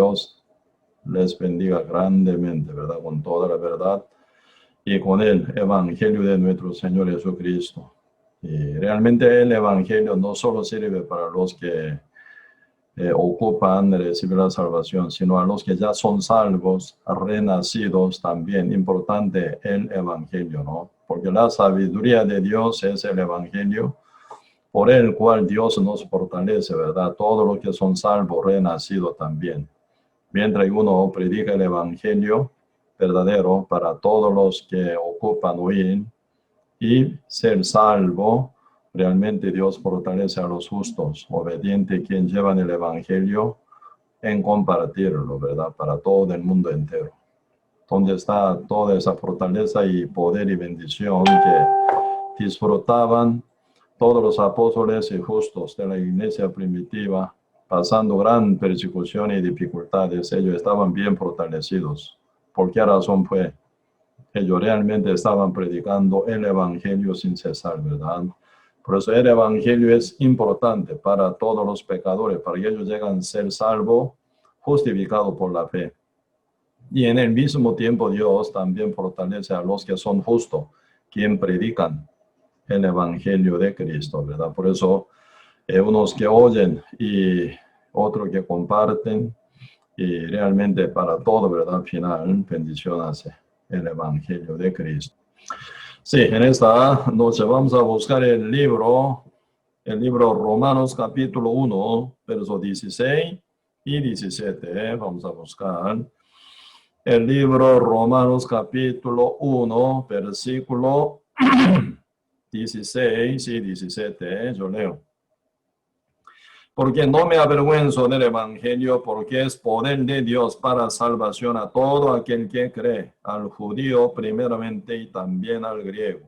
Dios les bendiga grandemente, ¿verdad? Con toda la verdad y con el Evangelio de nuestro Señor Jesucristo. Y realmente el Evangelio no solo sirve para los que ocupan recibir la salvación, sino a los que ya son salvos, renacidos también. Importante el Evangelio, ¿no? Porque la sabiduría de Dios es el Evangelio, por el cual Dios nos fortalece, ¿verdad? Todos los que son salvos, renacidos también. Mientras uno predica el Evangelio verdadero para todos los que ocupan huir y ser salvo, realmente Dios fortalece a los justos, obedientes, quien llevan el Evangelio en compartirlo, ¿verdad? Para todo el mundo entero. Donde está toda esa fortaleza y poder y bendición que disfrutaban todos los apóstoles y justos de la iglesia primitiva, pasando gran persecución y dificultades. Ellos estaban bien fortalecidos. ¿Por qué razón fue? Ellos realmente estaban predicando el Evangelio sin cesar, ¿verdad? Por eso el Evangelio es importante para todos los pecadores, para que ellos lleguen a ser salvos, justificados por la fe. Y en el mismo tiempo Dios también fortalece a los que son justos, quien predican el Evangelio de Cristo, ¿verdad? Por eso unos que oyen y otros que comparten, y realmente para todo, ¿verdad? Al final, bendición hace el Evangelio de Cristo. Sí, en esta noche vamos a buscar el libro Romanos capítulo 1, versos 16 y 17. Vamos a buscar el libro Romanos capítulo 1, versículo 16 y 17. Yo leo. Porque no me avergüenzo del Evangelio, porque es poder de Dios para salvación a todo aquel que cree, al judío primeramente y también al griego.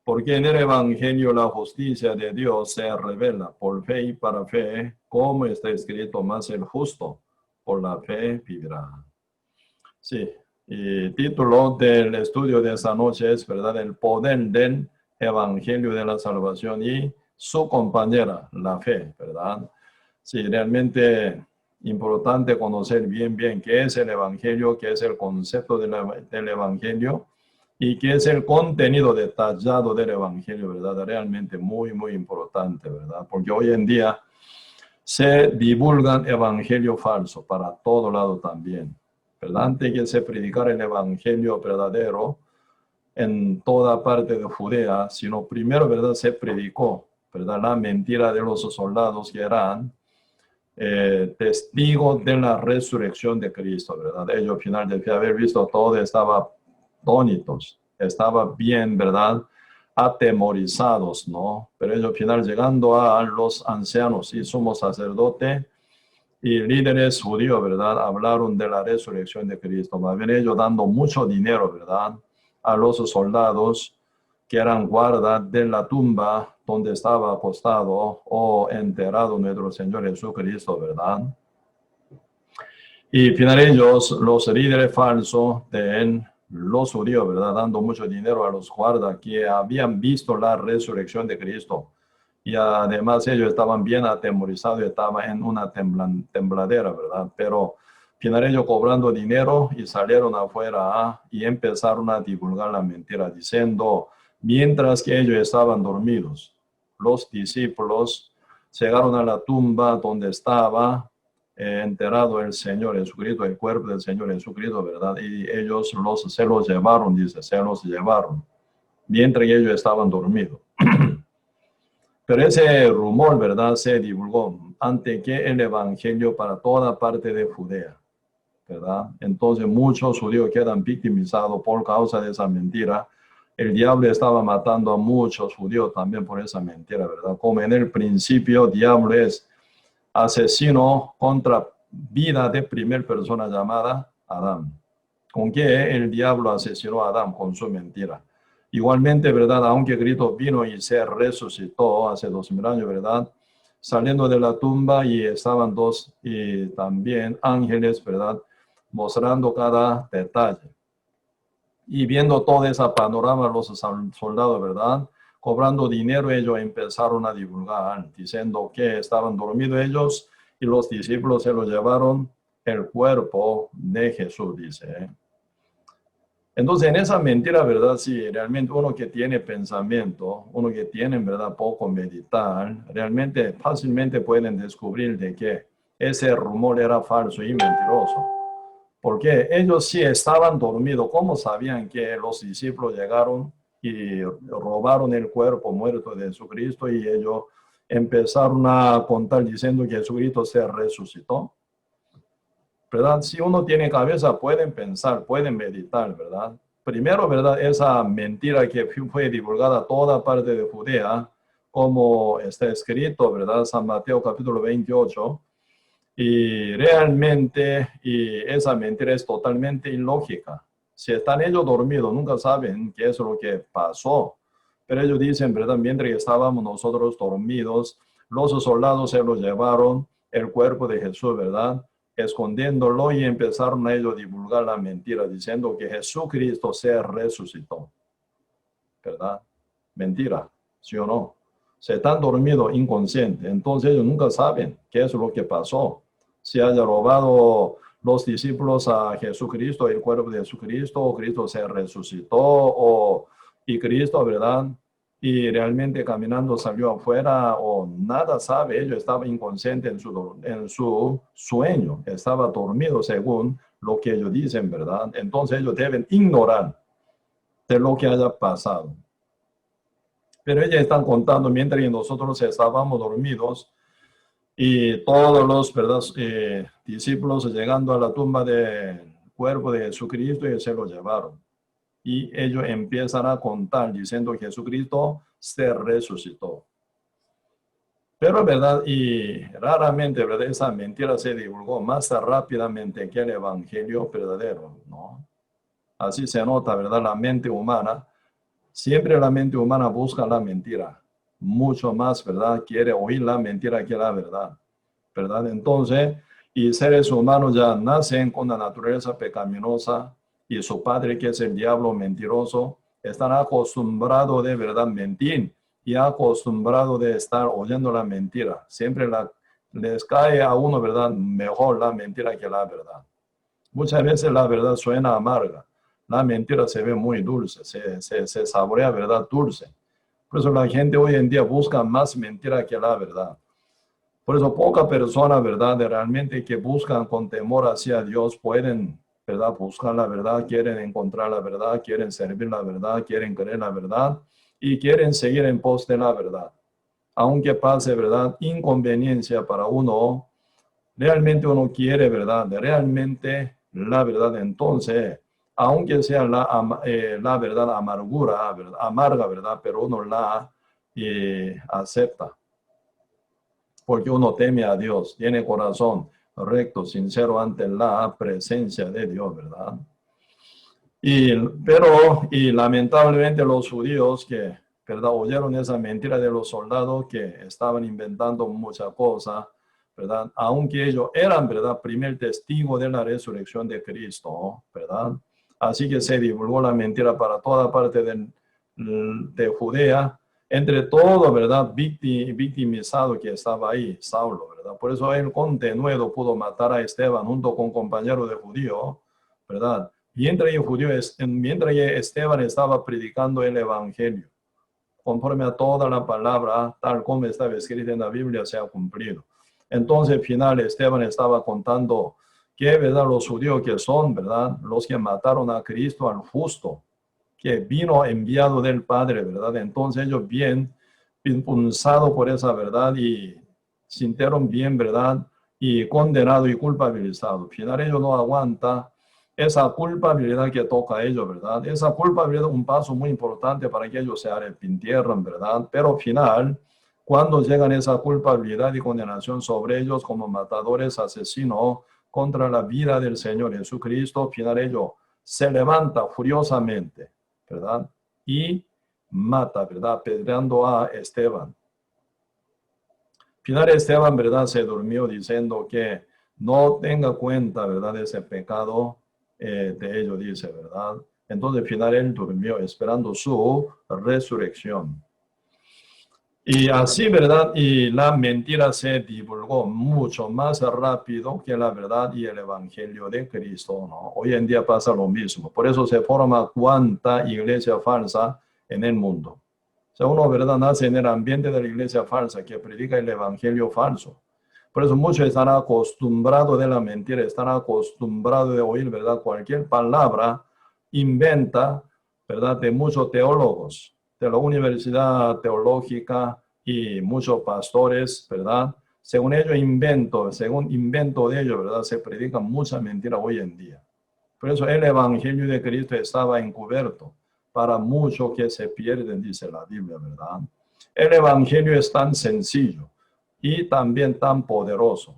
Porque en el Evangelio la justicia de Dios se revela por fe y para fe, como está escrito, más el justo por la fe vivirá. Sí, y título del estudio de esta noche es, ¿verdad?, el poder del Evangelio de la salvación y su compañera, la fe, ¿verdad? Sí, realmente importante conocer bien qué es el Evangelio, qué es el concepto del Evangelio y qué es el contenido detallado del Evangelio, ¿verdad? Realmente muy importante, ¿verdad? Porque hoy en día se divulgan evangelio falso para todo lado también, ¿verdad? Antes que se predicara el Evangelio verdadero en toda parte de Judea, sino primero, ¿verdad?, se predicó, ¿verdad?, la mentira de los soldados que eran testigos de la resurrección de Cristo, ¿verdad? Ellos al final de haber visto todo estaban atónitos, estaban bien, ¿verdad?, atemorizados, ¿no? Pero ellos al final llegando a los ancianos y sumos sacerdotes y líderes judíos, ¿verdad?, hablaron de la resurrección de Cristo. Más bien ellos dando mucho dinero, ¿verdad?, a los soldados que eran guardas de la tumba donde estaba acostado o enterrado nuestro Señor Jesucristo, ¿verdad? Y final ellos, los líderes falsos de los judíos, ¿verdad?, dando mucho dinero a los guardas que habían visto la resurrección de Cristo. Y además ellos estaban bien atemorizados, estaban en una tembladera, ¿verdad? Pero final ellos cobrando dinero y salieron afuera y empezaron a divulgar la mentira diciendo, mientras que ellos estaban dormidos, los discípulos llegaron a la tumba donde estaba enterrado el Señor Jesucristo, el cuerpo del Señor Jesucristo, ¿verdad? Y ellos se los llevaron, dice, se los llevaron, mientras que ellos estaban dormidos. Pero ese rumor, ¿verdad?, se divulgó antes que el Evangelio para toda parte de Judea, ¿verdad? Entonces muchos judíos quedan victimizados por causa de esa mentira. El diablo estaba matando a muchos judíos también por esa mentira, ¿verdad? Como en el principio, el diablo es asesino contra vida de primera persona llamada Adán. ¿Con qué el diablo asesinó a Adán? Con su mentira. Igualmente, ¿verdad?, aunque Cristo vino y se resucitó hace 2000 años, ¿verdad?, saliendo de la tumba y estaban dos y también ángeles, ¿verdad?, mostrando cada detalle. Y viendo toda esa panorama, los soldados, ¿verdad?, cobrando dinero, ellos empezaron a divulgar, diciendo que estaban dormidos ellos y los discípulos se los llevaron el cuerpo de Jesús, dice. Entonces, en esa mentira, ¿verdad? Si realmente uno que tiene pensamiento, uno que tiene, ¿verdad?, poco meditar, realmente fácilmente pueden descubrir de que ese rumor era falso y mentiroso. Porque ellos sí estaban dormidos. ¿Cómo sabían que los discípulos llegaron y robaron el cuerpo muerto de Jesucristo y ellos empezaron a contar diciendo que Jesucristo se resucitó? ¿Verdad? Si uno tiene cabeza, pueden pensar, pueden meditar, ¿verdad? Primero, ¿verdad? Esa mentira que fue divulgada a toda parte de Judea, como está escrito, ¿verdad? San Mateo capítulo 28. Y realmente, y esa mentira es totalmente ilógica. Si están ellos dormidos, nunca saben qué es lo que pasó. Pero ellos dicen, ¿verdad? Mientras estábamos nosotros dormidos, los soldados se lo llevaron, el cuerpo de Jesús, ¿verdad?, escondiéndolo, y empezaron a ellos a divulgar la mentira, diciendo que Jesucristo se resucitó. ¿Verdad? Mentira, ¿sí o no? Se están dormidos, inconscientes. Entonces ellos nunca saben qué es lo que pasó. Si haya robado los discípulos a Jesucristo, el cuerpo de Jesucristo, o Cristo se resucitó, y Cristo, ¿verdad?, y realmente caminando salió afuera, o nada sabe. Ellos estaban inconscientes en su sueño, estaba dormido según lo que ellos dicen, ¿verdad? Entonces ellos deben ignorar de lo que haya pasado. Pero ellos están contando mientras nosotros estábamos dormidos, y todos los, ¿verdad?, discípulos llegando a la tumba del cuerpo de Jesucristo, y se lo llevaron. Y ellos empiezan a contar diciendo que Jesucristo se resucitó. Pero, ¿verdad? Y raramente, ¿verdad?, esa mentira se divulgó más rápidamente que el evangelio verdadero, ¿no? Así se nota, ¿verdad? La mente humana, siempre la mente humana busca la mentira. Mucho más, ¿verdad?, quiere oír la mentira que la verdad, ¿verdad? Entonces, y seres humanos ya nacen con la naturaleza pecaminosa, y su padre, que es el diablo mentiroso, están acostumbrados de verdad mentir, y acostumbrados de estar oyendo la mentira. Siempre les cae a uno, ¿verdad?, mejor la mentira que la verdad. Muchas veces la verdad suena amarga. La mentira se ve muy dulce, se saborea, ¿verdad?, dulce. Por eso la gente hoy en día busca más mentira que la verdad. Por eso pocas personas, ¿verdad?, realmente que buscan con temor hacia Dios pueden, ¿verdad?, buscar la verdad, quieren encontrar la verdad, quieren servir la verdad, quieren creer la verdad y quieren seguir en pos de la verdad. Aunque pase, ¿verdad?, inconveniencia para uno, realmente uno quiere, ¿verdad?, realmente la verdad. Entonces, aunque sea la verdad amargura, ¿verdad?, amarga, ¿verdad?, pero uno la acepta. Porque uno teme a Dios, tiene corazón recto, sincero ante la presencia de Dios, ¿verdad? Pero lamentablemente los judíos que, ¿verdad?, oyeron esa mentira de los soldados que estaban inventando muchas cosas, ¿verdad?, aunque ellos eran, ¿verdad?, primer testigo de la resurrección de Cristo, ¿verdad? Así que se divulgó la mentira para toda parte de Judea, entre todo, ¿verdad?, victimizado que estaba ahí, Saulo, ¿verdad? Por eso él con denuedo pudo matar a Esteban junto con compañeros de judío, ¿verdad? Mientras Esteban estaba predicando el evangelio, conforme a toda la palabra, tal como estaba escrita en la Biblia, se ha cumplido. Entonces, al final, Esteban estaba contando que, ¿verdad?, los judíos que son, ¿verdad?, los que mataron a Cristo, al justo, que vino enviado del Padre, ¿verdad? Entonces ellos bien impulsados por esa verdad y sintieron bien, ¿verdad?, y condenado y culpabilizado. Al final ellos no aguantan esa culpabilidad que toca a ellos, ¿verdad? Esa culpabilidad es un paso muy importante para que ellos se arrepintieran, ¿verdad? Pero al final, cuando llegan esa culpabilidad y condenación sobre ellos como matadores, asesinos contra la vida del Señor Jesucristo, al final ellos se levantan furiosamente, ¿verdad?, y mata, ¿verdad?, apedreando a Esteban. Al final Esteban, ¿verdad?, se durmió diciendo que no tenga cuenta, ¿verdad?, de ese pecado de ellos, dice, ¿verdad? Entonces al final él durmió esperando su resurrección. Y así, ¿verdad? Y la mentira se divulgó mucho más rápido que la verdad y el evangelio de Cristo, ¿no? Hoy en día pasa lo mismo. Por eso se forma cuanta iglesia falsa en el mundo. O sea, uno, ¿verdad? Nace en el ambiente de la iglesia falsa que predica el evangelio falso. Por eso muchos están acostumbrados de la mentira, están acostumbrados de oír, ¿verdad? Cualquier palabra inventa, ¿verdad? De muchos teólogos, de la universidad teológica y muchos pastores, ¿verdad? Según según invento de ellos, ¿verdad? Se predica mucha mentira hoy en día. Por eso el evangelio de Cristo estaba encubierto para muchos que se pierden, dice la Biblia, ¿verdad? El evangelio es tan sencillo y también tan poderoso.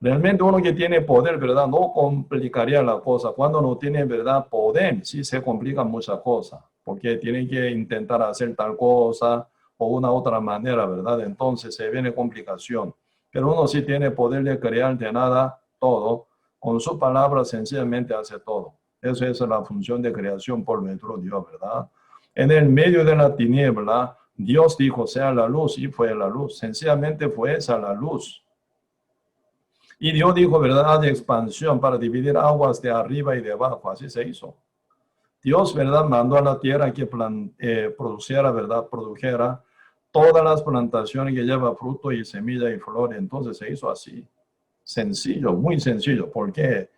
Realmente uno que tiene poder, ¿verdad? No complicaría la cosa. Cuando no tiene, ¿verdad? Poder, sí se complican muchas cosas, porque tienen que intentar hacer tal cosa o una otra manera, ¿verdad? Entonces se viene complicación. Pero uno sí tiene poder de crear de nada todo. Con su palabra sencillamente hace todo. Esa es la función de creación por nuestro Dios, ¿verdad? En el medio de la tiniebla, Dios dijo, sea la luz, y fue la luz. Sencillamente fue esa la luz. Y Dios dijo, ¿verdad? De expansión para dividir aguas de arriba y de abajo. Así se hizo. Dios, ¿verdad? Mandó a la tierra que produciera, ¿verdad? Produjera todas las plantaciones que lleva fruto y semilla y flor. Entonces se hizo así. Sencillo, muy sencillo. Porque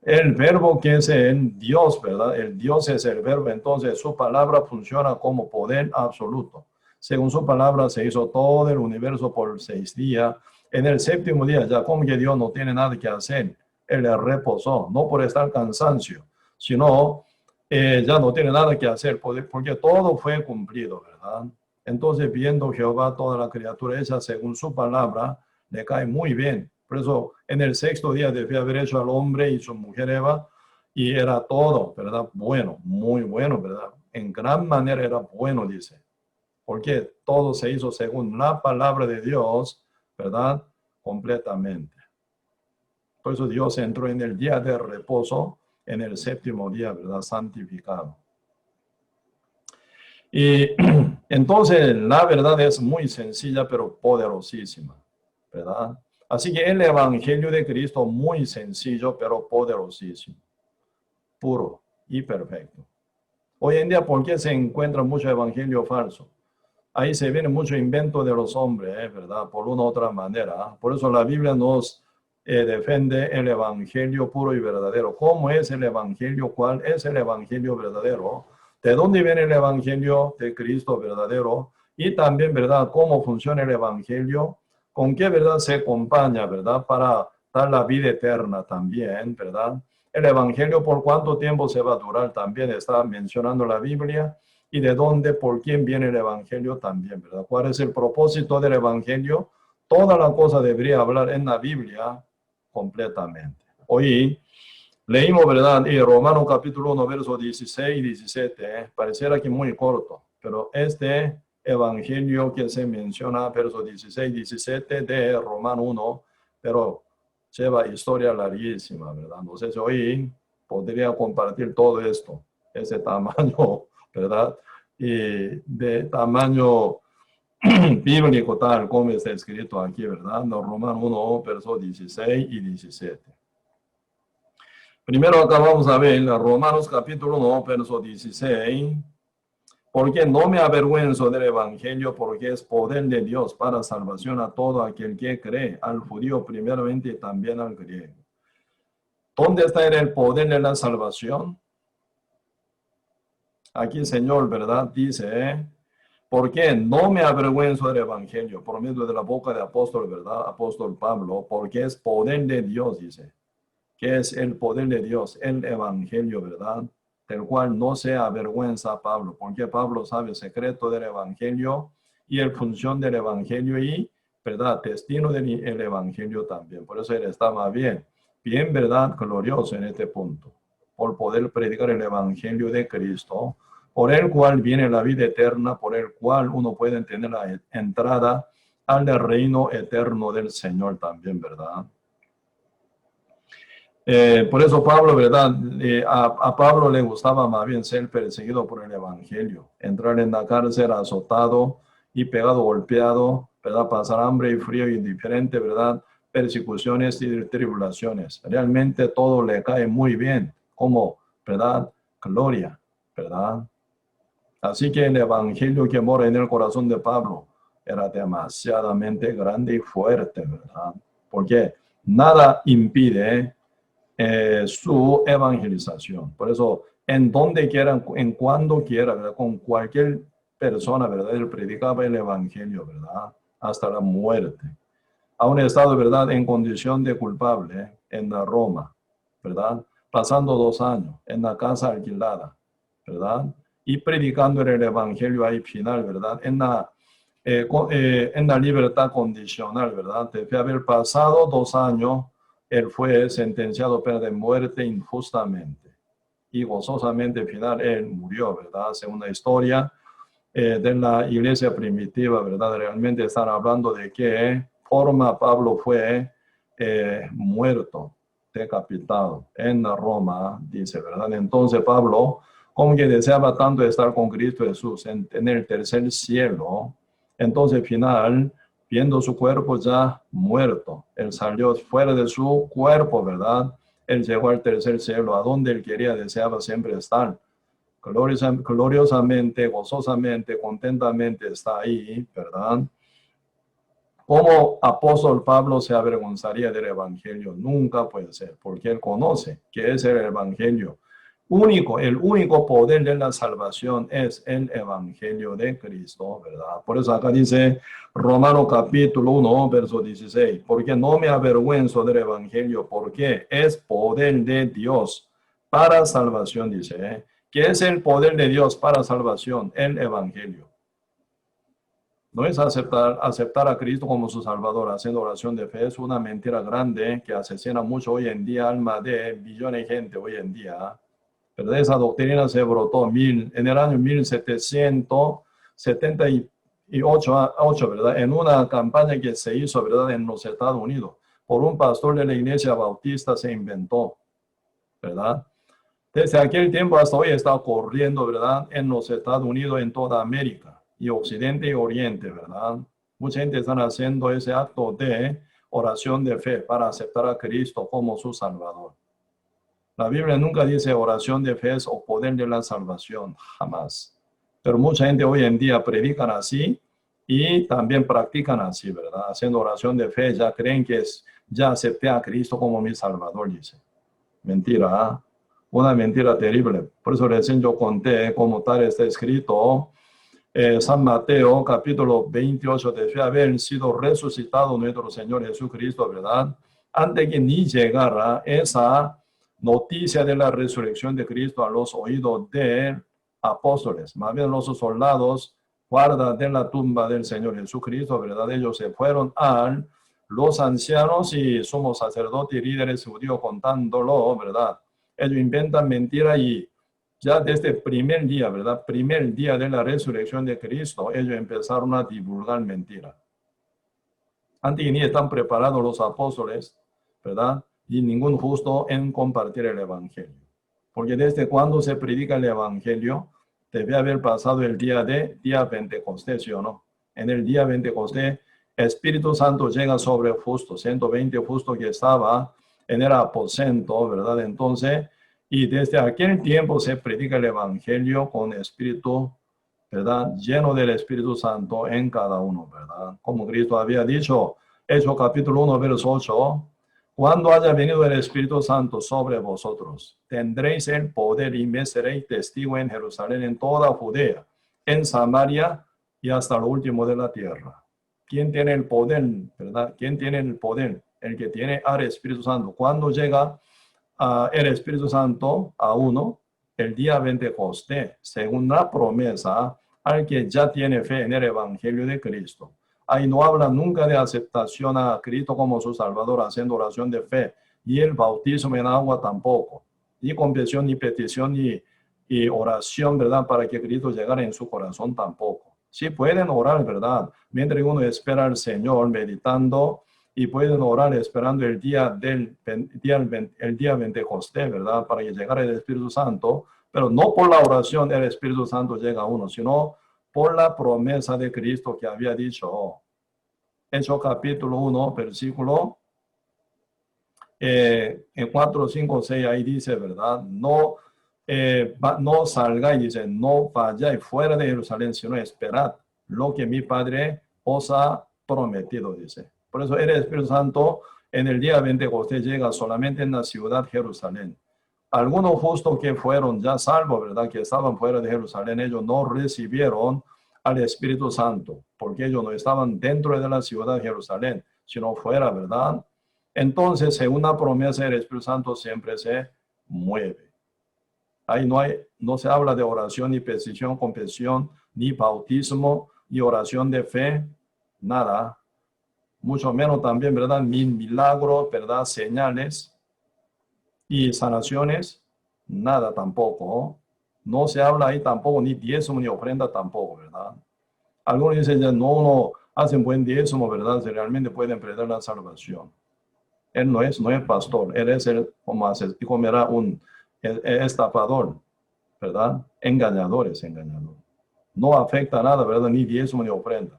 el verbo que es el Dios, ¿verdad? El Dios es el verbo. Entonces su palabra funciona como poder absoluto. Según su palabra se hizo todo el universo por 6 días. En el séptimo día, ya como que Dios no tiene nada que hacer, Él reposó, no por estar cansancio, sino ya no tiene nada que hacer, porque todo fue cumplido, ¿verdad? Entonces, viendo Jehová toda la criatura hecha según su palabra, le cae muy bien. Por eso, en el sexto día debía haber hecho al hombre y su mujer Eva, y era todo, ¿verdad? Bueno, muy bueno, ¿verdad? En gran manera era bueno, dice, porque todo se hizo según la palabra de Dios, ¿verdad? Completamente. Por eso Dios entró en el día de reposo, en el séptimo día, ¿verdad? Santificado. Y entonces la verdad es muy sencilla, pero poderosísima, ¿verdad? Así que el evangelio de Cristo muy sencillo, pero poderosísimo, puro y perfecto. Hoy en día, ¿por qué se encuentra mucho evangelio falso? Ahí se viene mucho invento de los hombres, ¿verdad? Por una u otra manera. Por eso la Biblia nos defiende el evangelio puro y verdadero. ¿Cómo es el evangelio? ¿Cuál es el evangelio verdadero? ¿De dónde viene el evangelio de Cristo verdadero? Y también, ¿verdad? ¿Cómo funciona el evangelio? ¿Con qué verdad se acompaña, verdad? Para dar la vida eterna también, ¿verdad? El evangelio, ¿por cuánto tiempo se va a durar? También está mencionando la Biblia. Y de dónde, por quién viene el evangelio también, ¿verdad? ¿Cuál es el propósito del evangelio? Toda la cosa debería hablar en la Biblia completamente. Hoy leímos, ¿verdad? Y Romanos capítulo 1, versos 16 y 17, pareciera que muy corto, pero este evangelio que se menciona, versos 16 y 17 de Romanos 1, pero lleva historia larguísima, ¿verdad? Entonces hoy podría compartir todo esto, ese tamaño, ¿verdad? Y de tamaño bíblico tal como está escrito aquí, ¿verdad? No, Romanos 1, versos 16 y 17. Primero acá vamos a ver Romanos capítulo 1, verso 16. Porque no me avergüenzo del evangelio, porque es poder de Dios para salvación a todo aquel que cree, al judío primeramente y también al griego. ¿Dónde está el poder de la salvación? Aquí el Señor, ¿verdad? Dice, porque no me avergüenzo del evangelio, por medio de la boca de apóstol, ¿verdad? Apóstol Pablo, porque es poder de Dios, dice. Que es el poder de Dios, el evangelio, ¿verdad? Del cual no se avergüenza Pablo, porque Pablo sabe el secreto del evangelio y el función del evangelio y, ¿verdad? Destino del evangelio también. Por eso él estaba bien, ¿verdad? Glorioso en este punto, por poder predicar el evangelio de Cristo, por el cual viene la vida eterna, por el cual uno puede tener la entrada al reino eterno del Señor también, ¿verdad? Por eso Pablo, ¿verdad? A Pablo le gustaba más bien ser perseguido por el evangelio, entrar en la cárcel azotado y pegado, golpeado, ¿verdad? Pasar hambre y frío indiferente, ¿verdad? Persecuciones y tribulaciones. Realmente todo le cae muy bien, como, ¿verdad? Gloria, ¿verdad? Así que el evangelio que mora en el corazón de Pablo era demasiadamente grande y fuerte, ¿verdad? Porque nada impide su evangelización. Por eso, en donde quiera, en cuando quiera, ¿verdad? Con cualquier persona, ¿verdad? Él predicaba el evangelio, ¿verdad? Hasta la muerte. Aún estado, ¿verdad? En condición de culpable en Roma, ¿verdad? Pasando 2 años en la casa alquilada, ¿verdad? Y predicando el evangelio ahí final, ¿verdad? En la libertad condicional, ¿verdad? De haber pasado 2 años, él fue sentenciado a pena de muerte injustamente. Y gozosamente al final él murió, ¿verdad? Según la historia de la iglesia primitiva, ¿verdad? Realmente están hablando de qué forma Pablo fue muerto, decapitado en Roma, dice, ¿verdad? Entonces Pablo, como que deseaba tanto estar con Cristo Jesús en el tercer cielo, entonces al final, viendo su cuerpo ya muerto, él salió fuera de su cuerpo, ¿verdad? Él llegó al tercer cielo, a donde él quería, deseaba siempre estar. Gloriosamente, gozosamente, contentamente está ahí, ¿verdad? Como apóstol Pablo se avergonzaría del evangelio, nunca puede ser, porque él conoce que es el evangelio único, el único poder de la salvación es el evangelio de Cristo, ¿verdad? Por eso acá dice Romano capítulo 1, verso 16, porque no me avergüenzo del evangelio, porque es poder de Dios para salvación, dice, ¿eh? ¿Qué es el poder de Dios para salvación? El evangelio. No es aceptar a Cristo como su Salvador, haciendo oración de fe. Es una mentira grande que asesina mucho hoy en día, alma de billones de gente hoy en día. Pero esa doctrina se brotó en el año 1778, ¿verdad? En una campaña que se hizo, ¿verdad? En los Estados Unidos. Por un pastor de la iglesia bautista se inventó, ¿verdad? Desde aquel tiempo hasta hoy está corriendo, ¿verdad? En los Estados Unidos, en toda América, y Occidente y Oriente, ¿verdad? Mucha gente está haciendo ese acto de oración de fe para aceptar a Cristo como su Salvador. La Biblia nunca dice oración de fe o poder de la salvación, jamás. Pero mucha gente hoy en día predican así y también practican así, ¿verdad? Haciendo oración de fe, ya creen que ya acepté a Cristo como mi Salvador, dice. Mentira, ¿eh? Una mentira terrible. Por eso recién yo conté como tal está escrito San Mateo capítulo 28, de haber sido resucitado nuestro Señor Jesucristo, ¿verdad? Antes que ni llegara esa noticia de la resurrección de Cristo a los oídos de apóstoles, más bien los soldados guardas de la tumba del Señor Jesucristo, ¿verdad? Ellos se fueron a los ancianos y somos sacerdotes y líderes judíos contándolo, ¿verdad? Ellos inventan mentira y ya desde el primer día, ¿verdad? Primer día de la resurrección de Cristo, ellos empezaron a divulgar mentira. Antes ni están preparados los apóstoles, ¿verdad? Y ningún justo en compartir el evangelio. Porque desde cuando se predica el evangelio, debe haber pasado el día Pentecostés, ¿sí o no? En el día Pentecostés, Espíritu Santo llega sobre justo, 120 justo que estaba en el aposento, ¿verdad? Entonces, y desde aquel tiempo se predica el evangelio con espíritu, ¿verdad? Lleno del Espíritu Santo en cada uno, ¿verdad? Como Cristo había dicho, Hechos capítulo 1, verso 8, cuando haya venido el Espíritu Santo sobre vosotros, tendréis el poder y me seréis testigo en Jerusalén, en toda Judea, en Samaria y hasta lo último de la tierra. ¿Quién tiene el poder, verdad? ¿Quién tiene el poder? El que tiene al Espíritu Santo. Cuando llega el Espíritu Santo a uno, el día Pentecostés, según la promesa al que ya tiene fe en el Evangelio de Cristo. Ahí no habla nunca de aceptación a Cristo como su Salvador, haciendo oración de fe, y el bautismo en agua tampoco, ni confesión, ni petición, ni oración, ¿verdad? Para que Cristo llegara en su corazón tampoco. Sí pueden orar, ¿verdad? Mientras uno espera al Señor meditando, y pueden orar esperando el día Pentecostés, ¿verdad? Para que llegara el Espíritu Santo, pero no por la oración el Espíritu Santo llega a uno, sino por la promesa de Cristo que había dicho. Hechos capítulo 1, versículo en 4, 5, 6, ahí dice, ¿verdad? No salgáis, dice, no vayáis fuera de Jerusalén, sino esperad lo que mi Padre os ha prometido, dice. Por eso el Espíritu Santo en el día 20 llega solamente en la ciudad de Jerusalén. Algunos justos que fueron ya salvos, ¿verdad? Que estaban fuera de Jerusalén, ellos no recibieron al Espíritu Santo, porque ellos no estaban dentro de la ciudad de Jerusalén, sino fuera, ¿verdad? Entonces, según la promesa del Espíritu Santo, siempre se mueve. Ahí no se habla de oración, ni petición, confesión, ni bautismo, ni oración de fe, nada. Mucho menos también, ¿verdad? Ni milagros, ¿verdad? Señales y sanaciones, nada tampoco. No se habla ahí tampoco, ni diezmo, ni ofrenda tampoco, ¿verdad? Algunos dicen, no hacen buen diezmo, ¿verdad? Si realmente pueden perder la salvación. Él no es pastor, él es como era un estafador, ¿verdad? Engañador. No afecta nada, ¿verdad? Ni diezmo ni ofrenda.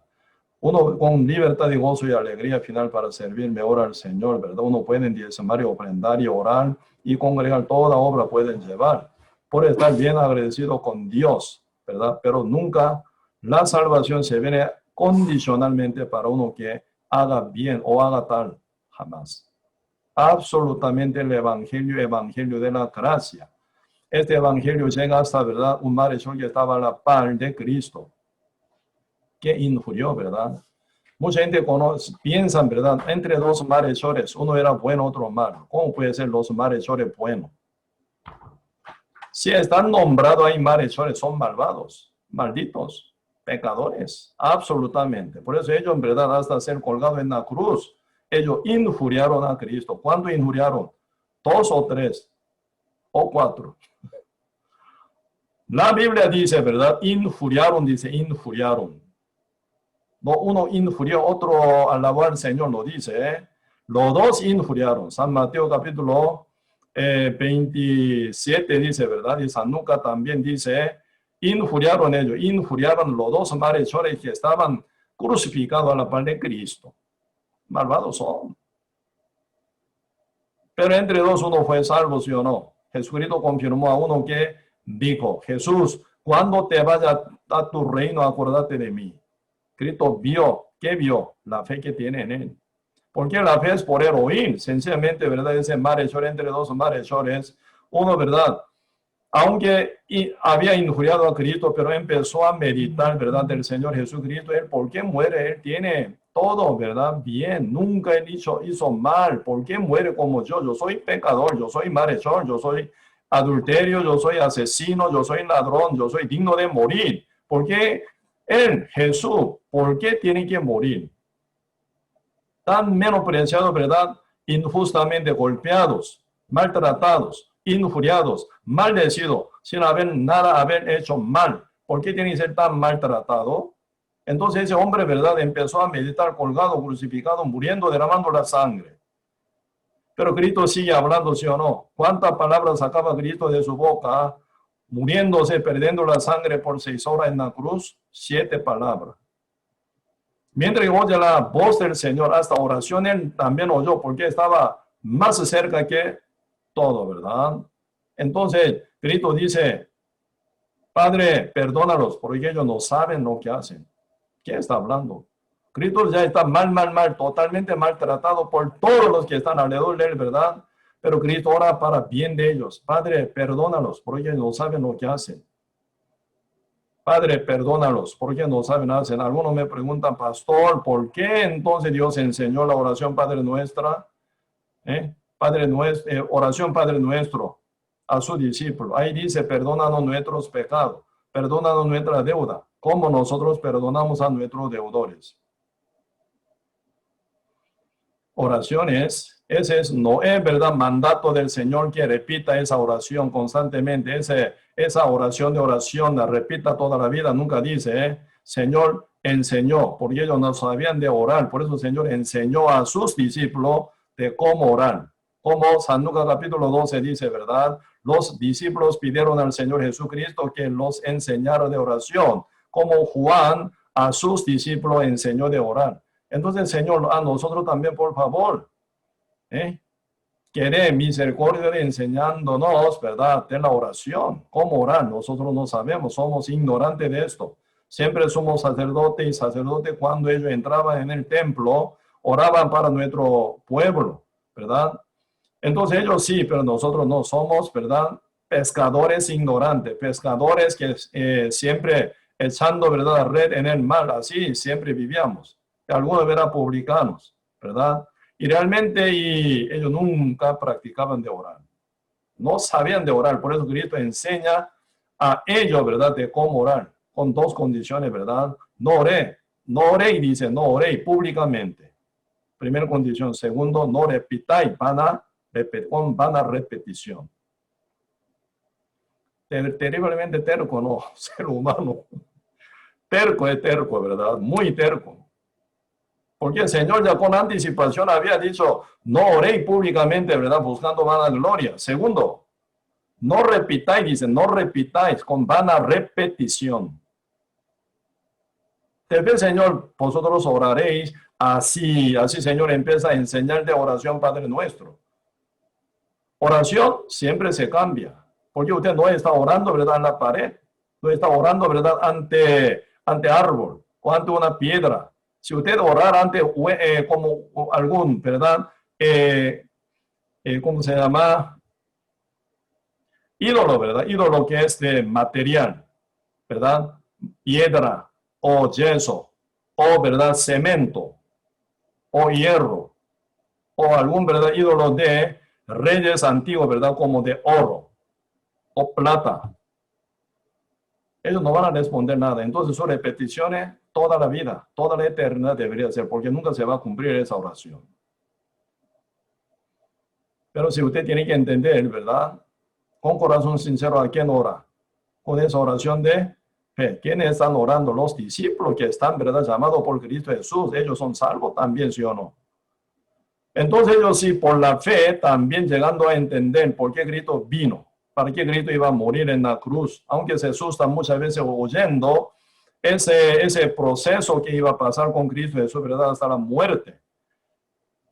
Uno con libertad y gozo y alegría final para servir mejor al Señor, ¿verdad? Uno puede diezmar y ofrendar y orar y congregar, toda obra pueden llevar, por estar bien agradecido con Dios, ¿verdad? Pero nunca la salvación se viene condicionalmente para uno que haga bien o haga tal, jamás. Absolutamente el evangelio de la gracia. Este evangelio llega hasta, ¿verdad? Un malhechor que estaba a la par de Cristo, que injurió, ¿verdad? Mucha gente piensa, ¿verdad? Entre dos malhechores, uno era bueno, otro malo. ¿Cómo puede ser los malhechores buenos? Si están nombrados ahí malhechores, son malvados, malditos, pecadores, absolutamente. Por eso ellos, en verdad, hasta ser colgados en la cruz, ellos injuriaron a Cristo. ¿Cuánto injuriaron? 2 o 3 o 4. La Biblia dice, ¿verdad? Injuriaron, dice, injuriaron. No, uno injurió, otro alabó al Señor, lo dice, ¿eh? Los dos injuriaron. San Mateo capítulo 27 dice, ¿verdad? Y San Lucas también dice, injuriaron ellos, injuriaron los dos malhechores que estaban crucificados a la par de Cristo. Malvados son. Pero entre dos uno fue salvo, ¿sí o no? Jesucristo confirmó a uno que dijo, Jesús, cuando te vaya a tu reino, acuérdate de mí. Cristo vio, ¿qué vio? La fe que tiene en él. Porque la fe es por el oír, sencillamente, ¿verdad? Ese malhechor entre dos malhechores, uno, ¿verdad? Aunque había injuriado a Cristo, pero empezó a meditar, ¿verdad? Del Señor Jesucristo, él, ¿por qué muere? Él tiene todo, ¿verdad? Bien, nunca él hizo mal. ¿Por qué muere como yo? Yo soy pecador, yo soy malhechor, yo soy adulterio, yo soy asesino, yo soy ladrón, yo soy digno de morir. ¿Por qué él, Jesús, por qué tiene que morir? Tan menospreciados, ¿verdad? Injustamente golpeados, maltratados, injuriados, maldecidos, sin haber hecho mal. ¿Por qué tiene que ser tan maltratado? Entonces ese hombre, ¿verdad? Empezó a meditar colgado, crucificado, muriendo, derramando la sangre. Pero Cristo sigue hablando, ¿sí o no? ¿Cuántas palabras sacaba Cristo de su boca? Muriéndose, perdiendo la sangre por 6 horas en la cruz, 7 palabras. Mientras que oye la voz del Señor, hasta oración él también oyó, porque estaba más cerca que todo, ¿verdad? Entonces, Cristo dice, Padre, perdónalos, porque ellos no saben lo que hacen. ¿Qué está hablando? Cristo ya está mal, totalmente maltratado por todos los que están alrededor de él, ¿verdad? Pero Cristo ora para bien de ellos. Padre, perdónalos, porque ellos no saben lo que hacen. Padre, perdónalos, porque no saben hacer. Algunos me preguntan, pastor, ¿por qué entonces Dios enseñó la oración Padre Nuestra? Oración Padre Nuestro a su discípulo. Ahí dice, perdónanos nuestros pecados, perdónanos nuestra deuda, como nosotros perdonamos a nuestros deudores. Oraciones, no es verdad mandato del Señor que repita esa oración constantemente, esa oración la repita toda la vida, nunca dice, Señor enseñó, porque ellos no sabían de orar, por eso el Señor enseñó a sus discípulos de cómo orar. Como San Lucas capítulo 12 dice, ¿verdad? Los discípulos pidieron al Señor Jesucristo que los enseñara de oración. como Juan a sus discípulos enseñó de orar. Entonces, Señor, a nosotros también, por favor, quiere misericordia de enseñándonos, ¿verdad?, de la oración, cómo orar. Nosotros no sabemos, somos ignorantes de esto. Siempre somos sacerdotes y sacerdotes cuando ellos entraban en el templo, oraban para nuestro pueblo, ¿verdad? Entonces ellos sí, pero nosotros no somos, ¿verdad?, pescadores ignorantes, pescadores que siempre echando, ¿verdad?, red en el mar, así siempre vivíamos. Algunos eran publicanos, ¿verdad? Y realmente ellos nunca practicaban de orar. No sabían de orar, por eso Cristo enseña a ellos, ¿verdad?, de cómo orar, con dos condiciones, ¿verdad? No oré y dice, no oré públicamente. Primera condición. Segundo, no repitáis, con vana repetición. Terriblemente terco, ¿no? Ser humano. Terco es terco, ¿verdad? Muy terco. Porque el Señor ya con anticipación había dicho, no oréis públicamente, ¿verdad?, buscando vana gloria. Segundo, no repitáis, dice, no repitáis con vana repetición. Tal vez, Señor, vosotros oraréis así, Señor, empieza a enseñar de oración, Padre nuestro. Oración siempre se cambia, porque usted no está orando, ¿verdad?, en la pared, no está orando, ¿verdad?, ante árbol o ante una piedra. Si usted orar ante como algún, ¿verdad?, ¿cómo se llama? Ídolo, ¿verdad? Ídolo que es de material, ¿verdad? Piedra o yeso o, ¿verdad?, cemento o hierro o algún, ¿verdad?, ídolo de reyes antiguos, ¿verdad?, como de oro o plata. Ellos no van a responder nada. Entonces sus repeticiones toda la vida, toda la eternidad debería ser, porque nunca se va a cumplir esa oración. Pero si usted tiene que entender, ¿verdad?, con corazón sincero, ¿a quién ora? Con esa oración de fe. ¿Quiénes están orando? Los discípulos que están, ¿verdad?, llamados por Cristo Jesús. Ellos son salvos también, ¿sí o no? Entonces ellos sí, por la fe, también llegando a entender por qué Cristo vino, para qué Cristo iba a morir en la cruz, aunque se asustan muchas veces oyendo ese proceso que iba a pasar con Cristo Jesús, ¿verdad?, hasta la muerte.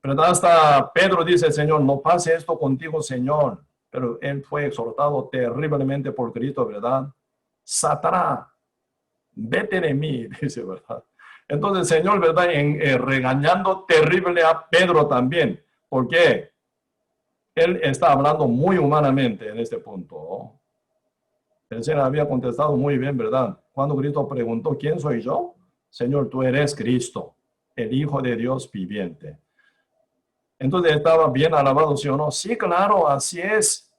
¿Verdad? Hasta Pedro dice, Señor, no pase esto contigo, Señor. Pero él fue exhortado terriblemente por Cristo, ¿verdad? Satanás, vete de mí, dice, ¿verdad? Entonces, Señor, ¿verdad?, regañando terrible a Pedro también. ¿Por qué? Él está hablando muy humanamente en este punto. El Señor había contestado muy bien, ¿verdad? Cuando Cristo preguntó, ¿quién soy yo? Señor, tú eres Cristo, el Hijo de Dios viviente. Entonces estaba bien alabado, ¿sí o no? Sí, claro, así es.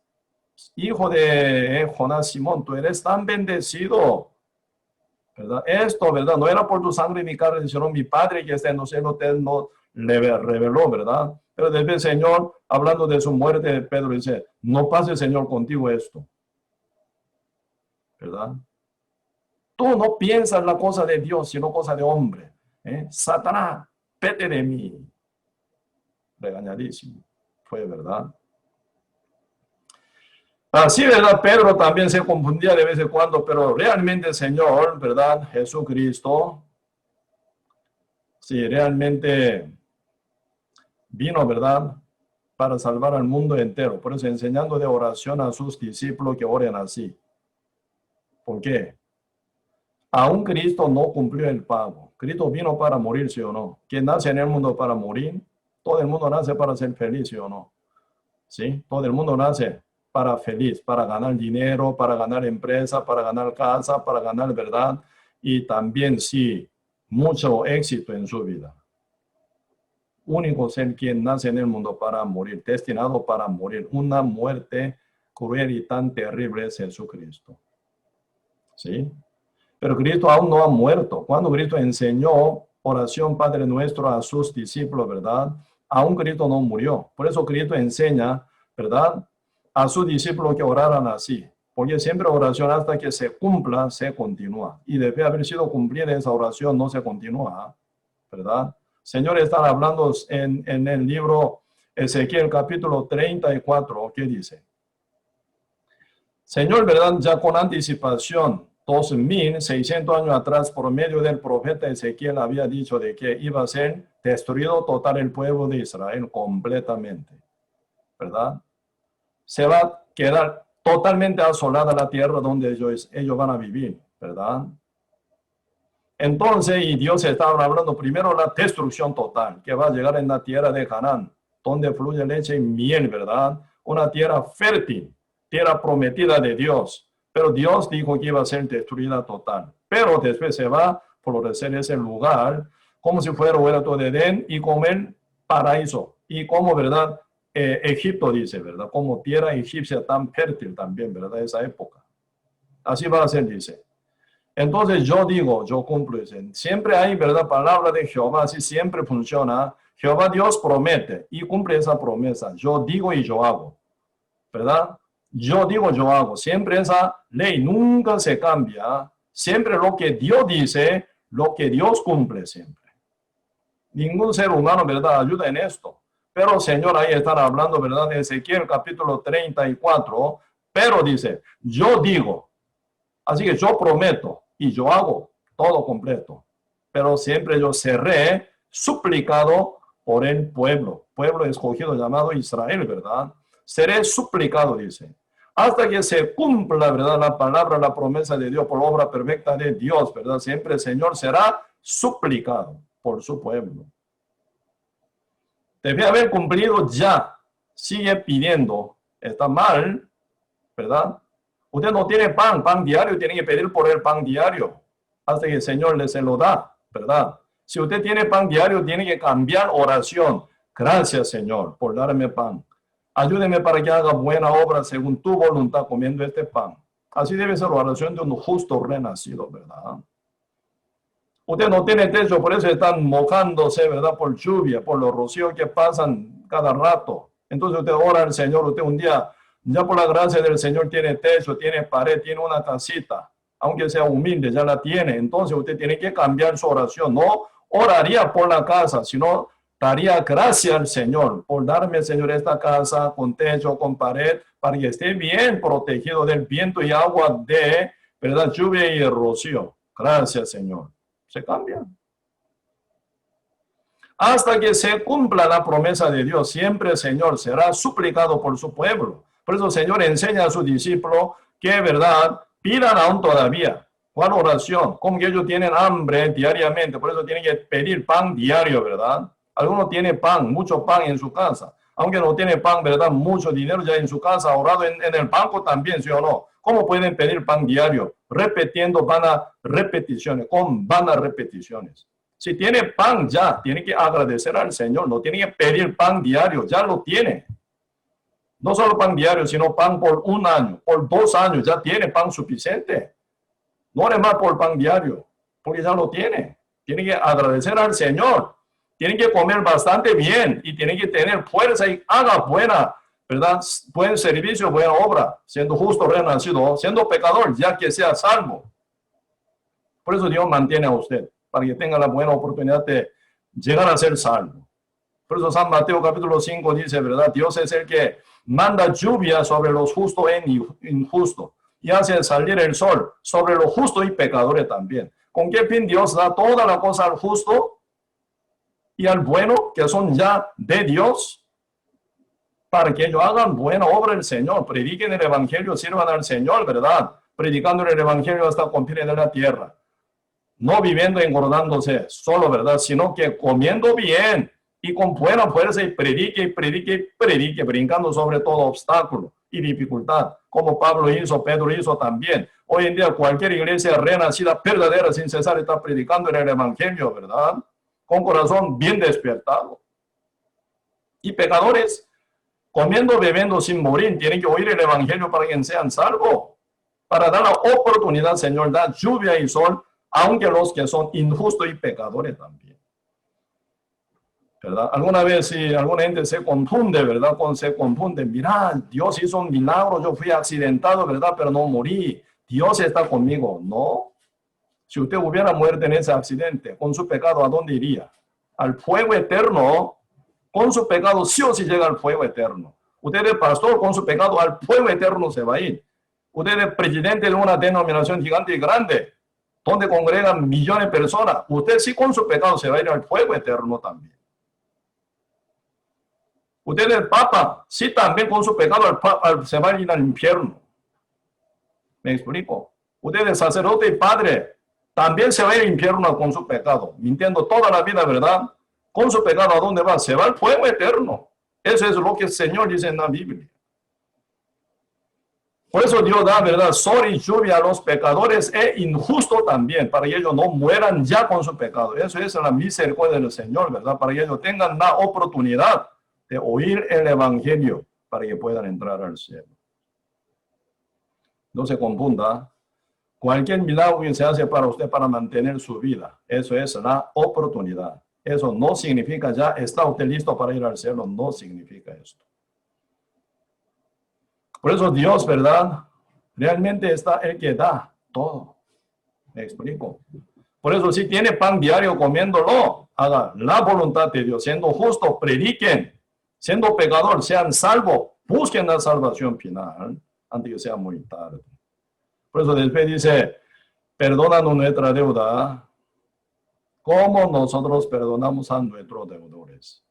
Hijo de Jonás Simón, tú eres tan bendecido, ¿verdad? Esto, ¿verdad?, no era por tu sangre y mi carne, sino mi Padre que está en los cielos te no le reveló, ¿verdad? Pero después el Señor, hablando de su muerte, Pedro dice, no pase, Señor, contigo esto, ¿verdad? Tú no piensas la cosa de Dios, sino cosa de hombre. Satanás, vete de mí. Regañadísimo. Fue, ¿verdad? Así, ¿verdad? Pedro también se confundía de vez en cuando, pero realmente el Señor, ¿verdad?, Jesucristo, sí, realmente vino, ¿verdad?, para salvar al mundo entero. Por eso enseñando de oración a sus discípulos que oren así. ¿Por qué? Aún Cristo no cumplió el pago. Cristo vino para morir, ¿sí o no? ¿Quién nace en el mundo para morir? Todo el mundo nace para ser feliz, ¿sí o no? ¿Sí? Todo el mundo nace para feliz, para ganar dinero, para ganar empresa, para ganar casa, para ganar verdad y también, sí, mucho éxito en su vida. Único ser quien nace en el mundo para morir, destinado para morir. Una muerte cruel y tan terrible es Jesucristo. ¿Sí? Pero Cristo aún no ha muerto. Cuando Cristo enseñó oración Padre Nuestro a sus discípulos, ¿verdad?, aún Cristo no murió. Por eso Cristo enseña, ¿verdad?, a sus discípulos que oraran así. Porque siempre oración hasta que se cumpla, se continúa. Y debe haber sido cumplida esa oración, no se continúa, ¿verdad? Señor está hablando en el libro Ezequiel capítulo 34, ¿qué dice? Señor, ¿verdad?, ya con anticipación, 2600 años atrás, por medio del profeta Ezequiel, había dicho de que iba a ser destruido total el pueblo de Israel completamente, ¿verdad? Se va a quedar totalmente asolada la tierra donde ellos van a vivir, ¿verdad? Entonces, y Dios estaba hablando primero la destrucción total, que va a llegar en la tierra de Canaán, donde fluye leche y miel, ¿verdad? Una tierra fértil, tierra prometida de Dios. Pero Dios dijo que iba a ser destruida total. Pero después se va a florecer ese lugar como si fuera huerto de Edén y como el paraíso. Y como, ¿verdad? Egipto dice, ¿verdad? Como tierra egipcia tan fértil también, ¿verdad? Esa época. Así va a ser, dice. Entonces yo digo, yo cumplo. Dice. Siempre hay, ¿verdad? Palabra de Jehová, así siempre funciona. Jehová Dios promete y cumple esa promesa. Yo digo y yo hago, ¿verdad? Yo digo, yo hago. Siempre esa ley nunca se cambia. Siempre lo que Dios dice, lo que Dios cumple siempre. Ningún ser humano, ¿verdad? Ayuda en esto. Pero, Señor, ahí están hablando, ¿verdad? De Ezequiel capítulo 34. Pero dice, yo digo. Así que yo prometo y yo hago todo completo. Pero siempre yo seré suplicado por el pueblo escogido llamado Israel, ¿verdad? Seré suplicado, dice, hasta que se cumpla, ¿verdad? La palabra, la promesa de Dios por obra perfecta de Dios, ¿verdad? Siempre el Señor será suplicado por su pueblo. Debe haber cumplido ya. Sigue pidiendo. Está mal, ¿verdad? Usted no tiene pan diario, tiene que pedir por el pan diario hasta que el Señor le se lo da, ¿verdad? Si usted tiene pan diario, tiene que cambiar oración. Gracias, Señor, por darme pan. Ayúdeme para que haga buena obra según tu voluntad comiendo este pan. Así debe ser la oración de un justo renacido, ¿verdad? Usted no tiene techo, por eso están mojándose, ¿verdad? Por lluvia, por los rocíos que pasan cada rato. Entonces usted ora al Señor, usted un día, ya por la gracia del Señor tiene techo, tiene pared, tiene una casita. Aunque sea humilde, ya la tiene. Entonces usted tiene que cambiar su oración. No oraría por la casa, sino daría gracias al Señor por darme, Señor, esta casa con techo, con pared, para que esté bien protegido del viento y agua de, ¿verdad? Lluvia y rocío. Gracias, Señor. Se cambia. Hasta que se cumpla la promesa de Dios, siempre el Señor será suplicado por su pueblo. Por eso el Señor enseña a su discípulo que, ¿verdad? Pidan aún todavía. ¿Cuál oración? Como que ellos tienen hambre diariamente, por eso tienen que pedir pan diario, ¿verdad? Algunos tienen pan, mucho pan en su casa. Aunque no tiene pan, ¿verdad? Mucho dinero ya en su casa, ahorrado en el banco también, ¿sí o no? ¿Cómo pueden pedir pan diario? Repitiendo vanas repeticiones, con vanas repeticiones. Si tiene pan ya, tiene que agradecer al Señor. No tiene que pedir pan diario, ya lo tiene. No solo pan diario, sino pan por 1 año, por 2 años, ya tiene pan suficiente. No es más por pan diario, porque ya lo tiene. Tiene que agradecer al Señor. Tienen que comer bastante bien y tienen que tener fuerza y haga buena, ¿verdad? Buen servicio, buena obra, siendo justo, renacido, siendo pecador, ya que sea salvo. Por eso Dios mantiene a usted, para que tenga la buena oportunidad de llegar a ser salvo. Por eso San Mateo capítulo 5 dice, ¿verdad? Dios es el que manda lluvia sobre los justos e injustos y hace salir el sol sobre los justos y pecadores también. ¿Con qué fin Dios da toda la cosa al justo y al bueno, que son ya de Dios? Para que ellos hagan buena obra del Señor, prediquen el Evangelio, sirvan al Señor, ¿verdad? Predicando el Evangelio hasta confines de la tierra. No viviendo engordándose solo, ¿verdad? Sino que comiendo bien y con buena fuerza y predique, brincando sobre todo obstáculo y dificultad, como Pablo hizo, Pedro hizo también. Hoy en día cualquier iglesia renacida, verdadera, sin cesar, está predicando el Evangelio, ¿verdad? Con corazón bien despertado. Y pecadores, comiendo, bebiendo sin morir, tienen que oír el Evangelio para que sean salvos. Para dar la oportunidad, Señor, da lluvia y sol, aunque los que son injustos y pecadores también. ¿Verdad? Alguna vez, si alguna gente se confunde, ¿verdad? Se confunde, mira, Dios hizo un milagro, yo fui accidentado, ¿verdad? Pero no morí. Dios está conmigo. No. Si usted hubiera muerto en ese accidente, con su pecado, ¿a dónde iría? Al fuego eterno. Con su pecado, sí o sí llega al fuego eterno. Usted es pastor, con su pecado, al fuego eterno se va a ir. Usted es presidente de una denominación gigante y grande, donde congregan millones de personas. Usted sí con su pecado se va a ir al fuego eterno también. Usted es el papa, sí también con su pecado se va a ir al infierno. ¿Me explico? Usted es sacerdote y padre, también se va a ir al infierno con su pecado, mintiendo toda la vida, ¿verdad? Con su pecado, ¿a dónde va? Se va al fuego eterno. Eso es lo que el Señor dice en la Biblia. Por eso Dios da, ¿verdad?, sol y lluvia a los pecadores e injusto también, para que ellos no mueran ya con su pecado. Eso es la misericordia del Señor, ¿verdad? Para que ellos tengan la oportunidad de oír el Evangelio, para que puedan entrar al cielo. No se confunda. Cualquier milagro que se hace para usted para mantener su vida, eso es la oportunidad. Eso no significa ya está usted listo para ir al cielo, no significa esto. Por eso Dios, ¿verdad?, realmente está el que da todo. ¿Me explico? Por eso si tiene pan diario comiéndolo, haga la voluntad de Dios. Siendo justo, prediquen. Siendo pecador, sean salvos. Busquen la salvación final antes que sea muy tarde. Por eso después dice, perdónanos nuestra deuda, como nosotros perdonamos a nuestros deudores.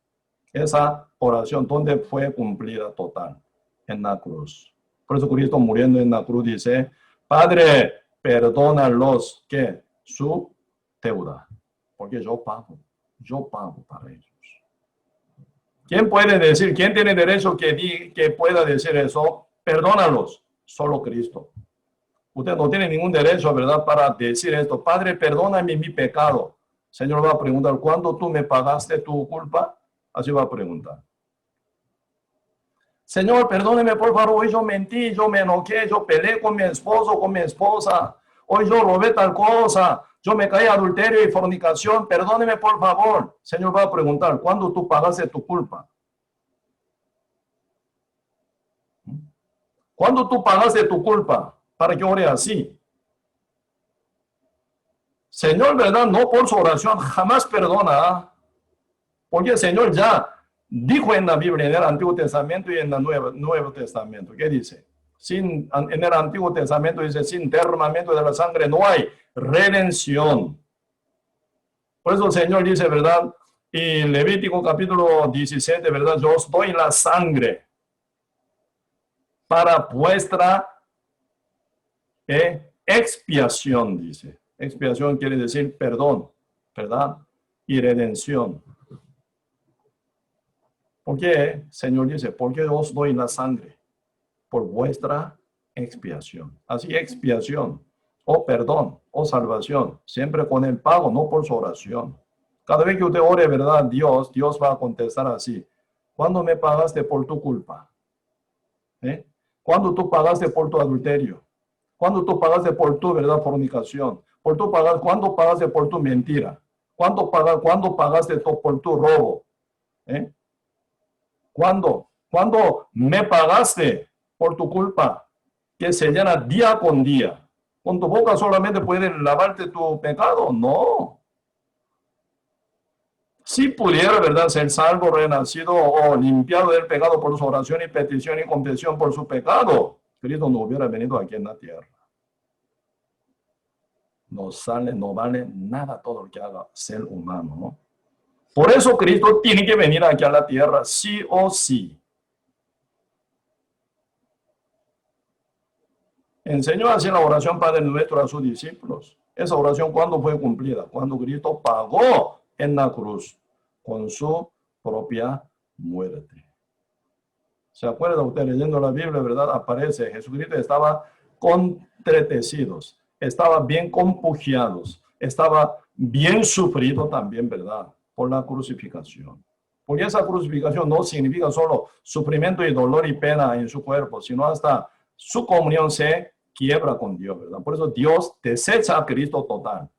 Esa oración, ¿dónde fue cumplida total? En la cruz. Por eso Cristo muriendo en la cruz dice, Padre, perdónalos que su deuda, porque yo pago para ellos. ¿Quién puede decir, quién tiene derecho que pueda decir eso? Perdónalos, solo Cristo. Usted no tiene ningún derecho, ¿verdad?, para decir esto. Padre, perdóname mi pecado. Señor va a preguntar, ¿cuándo tú me pagaste tu culpa? Así va a preguntar. Señor, perdóneme por favor, hoy yo mentí, yo me enojé, yo peleé con mi esposo, con mi esposa. Hoy yo robé tal cosa, yo me caí adulterio y fornicación, perdóneme por favor. Señor va a preguntar, ¿cuándo tú pagaste tu culpa? ¿Cuándo tú pagaste tu culpa para que ore así? Señor, ¿verdad? No por su oración, jamás perdona. Porque el Señor ya dijo en la Biblia, en el Antiguo Testamento y en el Nuevo Testamento. ¿Qué dice? En el Antiguo Testamento dice, sin derramamiento de la sangre no hay redención. Por eso el Señor dice, ¿verdad? Y Levítico capítulo 17, ¿verdad? Yo os doy la sangre para vuestra expiación, dice. Expiación quiere decir perdón, ¿verdad? Y redención. ¿Por qué? Señor dice, porque os doy la sangre por vuestra expiación. Así expiación, o perdón, o salvación, siempre con el pago, no por su oración. Cada vez que usted ore, ¿verdad? Dios va a contestar así. ¿Cuándo me pagaste por tu culpa? ¿Cuándo tú pagaste por tu adulterio? ¿Cuándo tú pagaste por tu, ¿verdad?, fornicación? ¿Cuándo pagaste por tu mentira? ¿Cuándo pagaste por tu robo? ¿Cuándo me pagaste por tu culpa, que se llena día con día? ¿Con tu boca solamente puedes lavarte tu pecado? No. Si pudiera, ¿verdad?, ser salvo, renacido o limpiado del pecado por su oración y petición y confesión por su pecado, Cristo no hubiera venido aquí en la tierra. No vale nada todo lo que haga ser humano, ¿no? Por eso Cristo tiene que venir aquí a la tierra, sí o sí. Enseñó así la oración Padre Nuestro a sus discípulos. Esa oración, ¿cuándo fue cumplida? Cuando Cristo pagó en la cruz con su propia muerte. ¿Se acuerda usted leyendo la Biblia, verdad? Aparece, Jesucristo estaba contretecidos, estaba bien compugiados, estaba bien sufrido también, ¿verdad?, por la crucificación. Porque esa crucificación no significa solo sufrimiento y dolor y pena en su cuerpo, sino hasta su comunión se quiebra con Dios, ¿verdad? Por eso Dios desecha a Cristo total,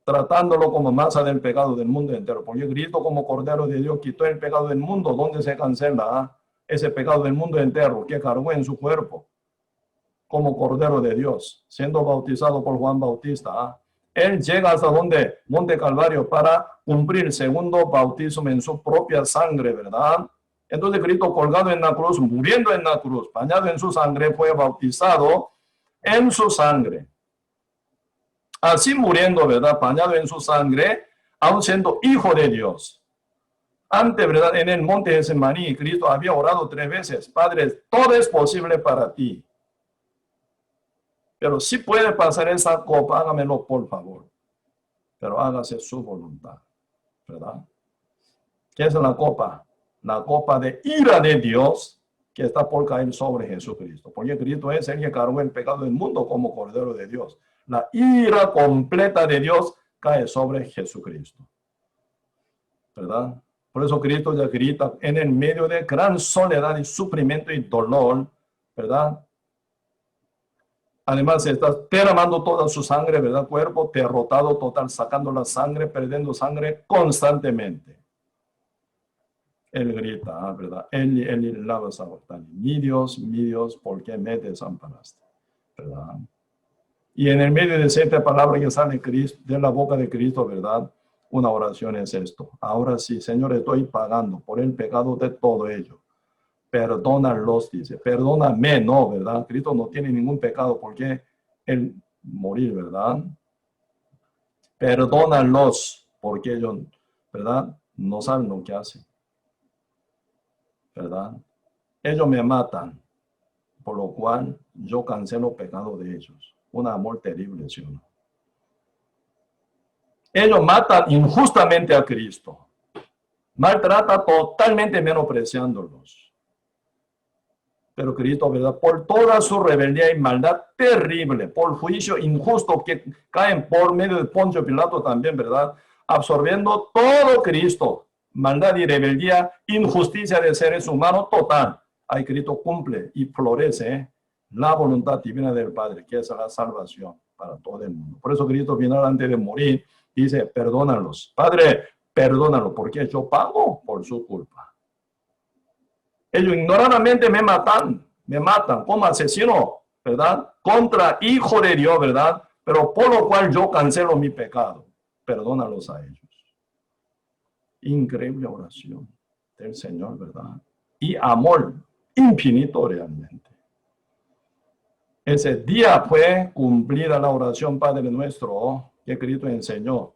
tratándolo como masa del pecado del mundo entero. Porque Cristo, como Cordero de Dios, quitó el pecado del mundo. ¿Dónde se cancela ese pecado del mundo entero que cargó en su cuerpo como Cordero de Dios, siendo bautizado por Juan Bautista? Él llega hasta donde Monte Calvario para cumplir el segundo bautismo en su propia sangre, ¿verdad? Entonces Cristo, colgado en la cruz, muriendo en la cruz, bañado en su sangre, fue bautizado en su sangre. Así muriendo, ¿verdad? Bañado en su sangre, aun siendo hijo de Dios. Antes, ¿verdad? En el monte de Getsemaní, Cristo había orado 3 veces. Padre, todo es posible para ti. Pero si puede pasar esa copa, hágamelo por favor. Pero hágase su voluntad, ¿verdad? ¿Qué es la copa? La copa de ira de Dios que está por caer sobre Jesucristo. Porque Cristo es el que cargó el pecado del mundo como Cordero de Dios. La ira completa de Dios cae sobre Jesucristo, ¿verdad? Por eso Cristo ya grita en el medio de gran soledad y sufrimiento y dolor, ¿verdad? Además, está derramando toda su sangre, ¿verdad? Cuerpo derrotado total, sacando la sangre, perdiendo sangre constantemente. Él grita, ¿verdad? Él lava sabotani. Mi Dios, ¿por qué me desamparaste? ¿Verdad? Y en el medio de esta palabra que sale de la boca de Cristo, ¿verdad? Una oración es esto. Ahora sí, Señor, estoy pagando por el pecado de todo ello. Perdónalos, dice. Perdóname, no, ¿verdad? Cristo no tiene ningún pecado porque Él morir, ¿verdad? Perdónalos porque ellos, ¿verdad? No saben lo que hacen, ¿verdad? Ellos me matan, por lo cual yo cancelo el pecado de ellos. Un amor terrible, ¿sí o no? Ellos matan injustamente a Cristo. Maltrata totalmente menospreciándolos. Pero Cristo, ¿verdad? Por toda su rebeldía y maldad terrible, por juicio injusto que caen por medio de Poncio Pilato también, ¿verdad? Absorbiendo todo Cristo, maldad y rebeldía, injusticia de seres humanos total. Ahí Cristo cumple y florece la voluntad divina del Padre, que es la salvación para todo el mundo. Por eso Cristo final antes de morir dice, perdónalos. Padre, perdónalo, porque yo pago por su culpa. Ellos ignoradamente me matan como asesino, ¿verdad? Contra hijo de Dios, ¿verdad? Pero por lo cual yo cancelo mi pecado. Perdónalos a ellos. Increíble oración del Señor, ¿verdad? Y amor infinito realmente. Ese día fue cumplida la oración Padre nuestro que Cristo enseñó.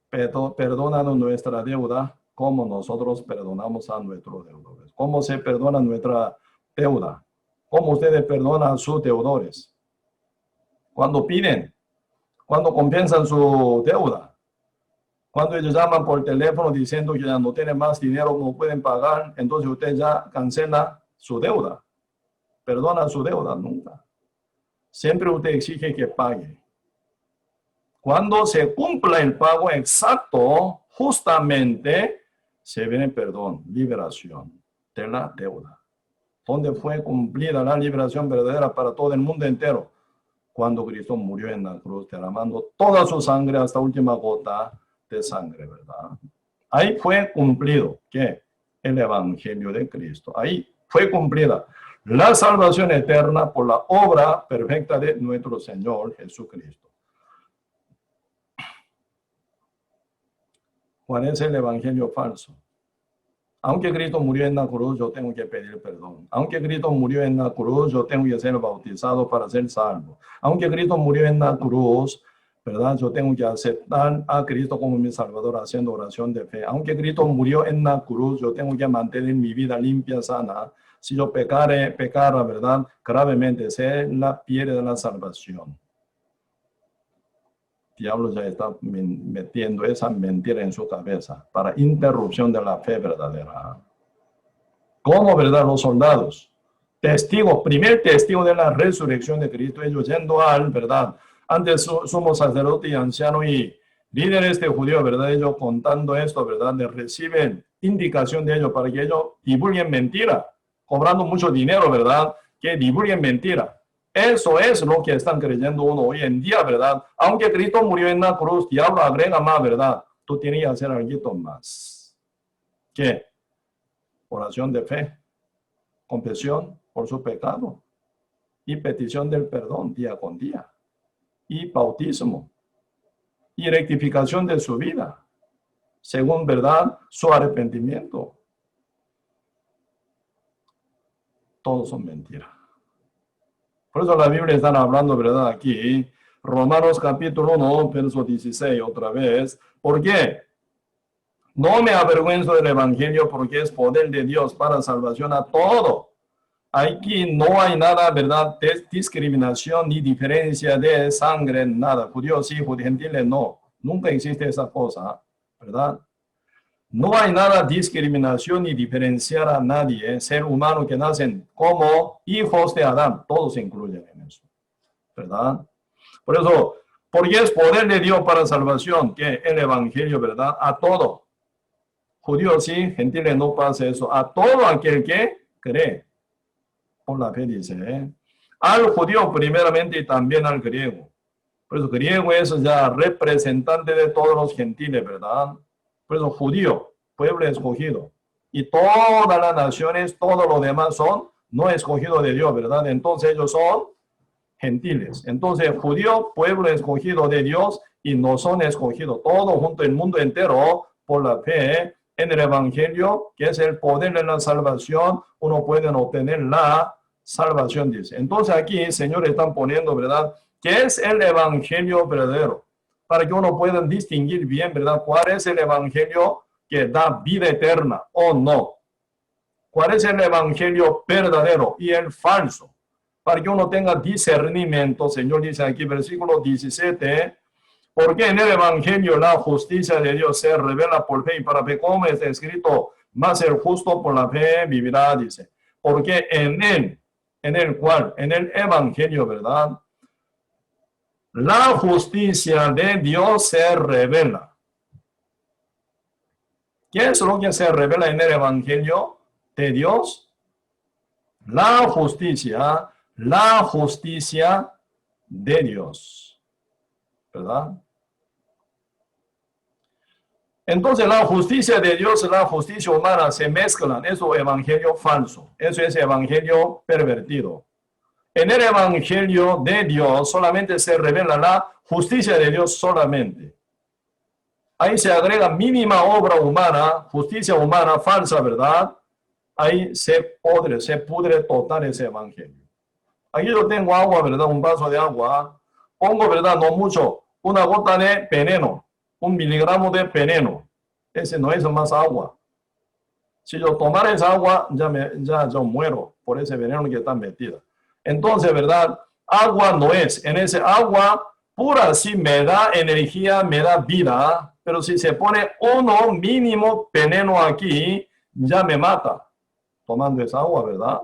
Perdónanos nuestra deuda como nosotros perdonamos a nuestros deudores. ¿Cómo se perdona nuestra deuda? ¿Cómo ustedes perdonan a sus deudores? Cuando piden, cuando compensan su deuda, cuando ellos llaman por teléfono diciendo que ya no tienen más dinero, no pueden pagar, entonces usted ya cancela su deuda. Perdona su deuda, nunca. Siempre usted exige que pague. Cuando se cumpla el pago exacto, justamente se viene perdón, liberación de la deuda. ¿Dónde fue cumplida la liberación verdadera para todo el mundo entero? Cuando Cristo murió en la cruz, derramando toda su sangre hasta última gota de sangre, ¿verdad? Ahí fue cumplido, ¿qué? El Evangelio de Cristo. Ahí fue cumplida la salvación eterna por la obra perfecta de nuestro Señor Jesucristo. ¿Cuál es el evangelio falso? Aunque Cristo murió en la cruz, yo tengo que pedir perdón. Aunque Cristo murió en la cruz, yo tengo que ser bautizado para ser salvo. Aunque Cristo murió en la cruz, ¿verdad? Yo tengo que aceptar a Cristo como mi Salvador haciendo oración de fe. Aunque Cristo murió en la cruz, yo tengo que mantener mi vida limpia, sana. Si yo pecara, ¿verdad? Gravemente, se la pierde la salvación. Diablo ya está metiendo esa mentira en su cabeza para interrupción de la fe verdadera. ¿Cómo, verdad? Los soldados, testigos, primer testigo de la resurrección de Cristo, ellos yendo al, ¿verdad? Antes somos sacerdote y anciano y líderes de judíos, ¿verdad? Ellos contando esto, ¿verdad? Les reciben indicación de ellos para que ellos divulguen mentira, cobrando mucho dinero, ¿verdad? Que divulguen mentira. Eso es lo que están creyendo uno hoy en día, ¿verdad? Aunque Cristo murió en la cruz, diablo agrega más, ¿verdad? Tú tienes que hacer algo más. ¿Qué? Oración de fe, confesión por su pecado y petición del perdón día con día. Y bautismo y rectificación de su vida, según, ¿verdad? Su arrepentimiento. Todos son mentiras. Por eso la Biblia está hablando, ¿verdad? Aquí, Romanos capítulo 1, verso 16, otra vez. ¿Por qué? No me avergüenzo del Evangelio porque es poder de Dios para salvación a todo. Aquí no hay nada, ¿verdad? De discriminación ni diferencia de sangre, nada. Judíos sí, gentiles no. Nunca existe esa cosa, ¿verdad? No hay nada de discriminación ni diferenciar a nadie, ser humano que nacen como hijos de Adán. Todos se incluyen en eso, ¿verdad? Por eso, porque es poder de Dios para salvación, que el Evangelio, ¿verdad? A todo. Judíos sí, gentiles no pasa eso. A todo aquel que cree. Por la fe dice, al judío primeramente y también al griego. Por eso griego es ya representante de todos los gentiles, ¿verdad? Por eso judío, pueblo escogido. Y todas las naciones, todos los demás son no escogidos de Dios, ¿verdad? Entonces ellos son gentiles. Entonces judío, pueblo escogido de Dios y no son escogidos. Todo junto el mundo entero por la fe en el Evangelio, que es el poder de la salvación, uno puede obtener la salvación, dice. Entonces aquí, Señor, están poniendo, ¿verdad? ¿Qué es el Evangelio verdadero? Para que uno pueda distinguir bien, ¿verdad? ¿Cuál es el Evangelio que da vida eterna o no? ¿Cuál es el Evangelio verdadero y el falso? Para que uno tenga discernimiento, Señor dice aquí, versículo 17, porque en el Evangelio la justicia de Dios se revela por fe y para fe, como está escrito, más el justo por la fe vivirá, dice. Porque en el Evangelio, ¿verdad? La justicia de Dios se revela. ¿Qué es lo que se revela en el Evangelio de Dios? La justicia de Dios, ¿verdad? Entonces la justicia de Dios y la justicia humana se mezclan. Eso es evangelio falso. Eso es evangelio pervertido. En el Evangelio de Dios solamente se revela la justicia de Dios solamente. Ahí se agrega mínima obra humana, justicia humana falsa, ¿verdad? Ahí se pudre total ese Evangelio. Aquí yo tengo agua, ¿verdad? Un vaso de agua. Pongo, ¿verdad? No mucho. Una gota de veneno. 1 miligramo de veneno. Ese no es más agua. Si yo tomara esa agua, ya yo muero por ese veneno que está metido. Entonces, ¿verdad? Agua no es. En ese agua pura sí me da energía, me da vida. Pero si se pone uno mínimo veneno aquí, ya me mata. Tomando esa agua, ¿verdad?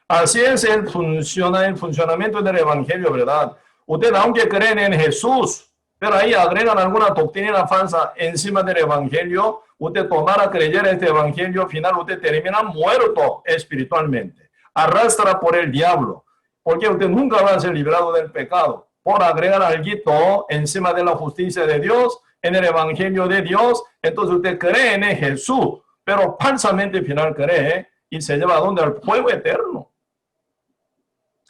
Así es el funcionamiento del Evangelio, ¿verdad? Ustedes, aunque creen en Jesús, pero ahí agregan alguna doctrina falsa encima del Evangelio, usted tomara creyera este Evangelio, al final usted termina muerto espiritualmente. Arrastra por el diablo, porque usted nunca va a ser librado del pecado, por agregar algo encima de la justicia de Dios, en el Evangelio de Dios. Entonces usted cree en Jesús, pero falsamente al final cree y se lleva a donde? Al fuego eterno.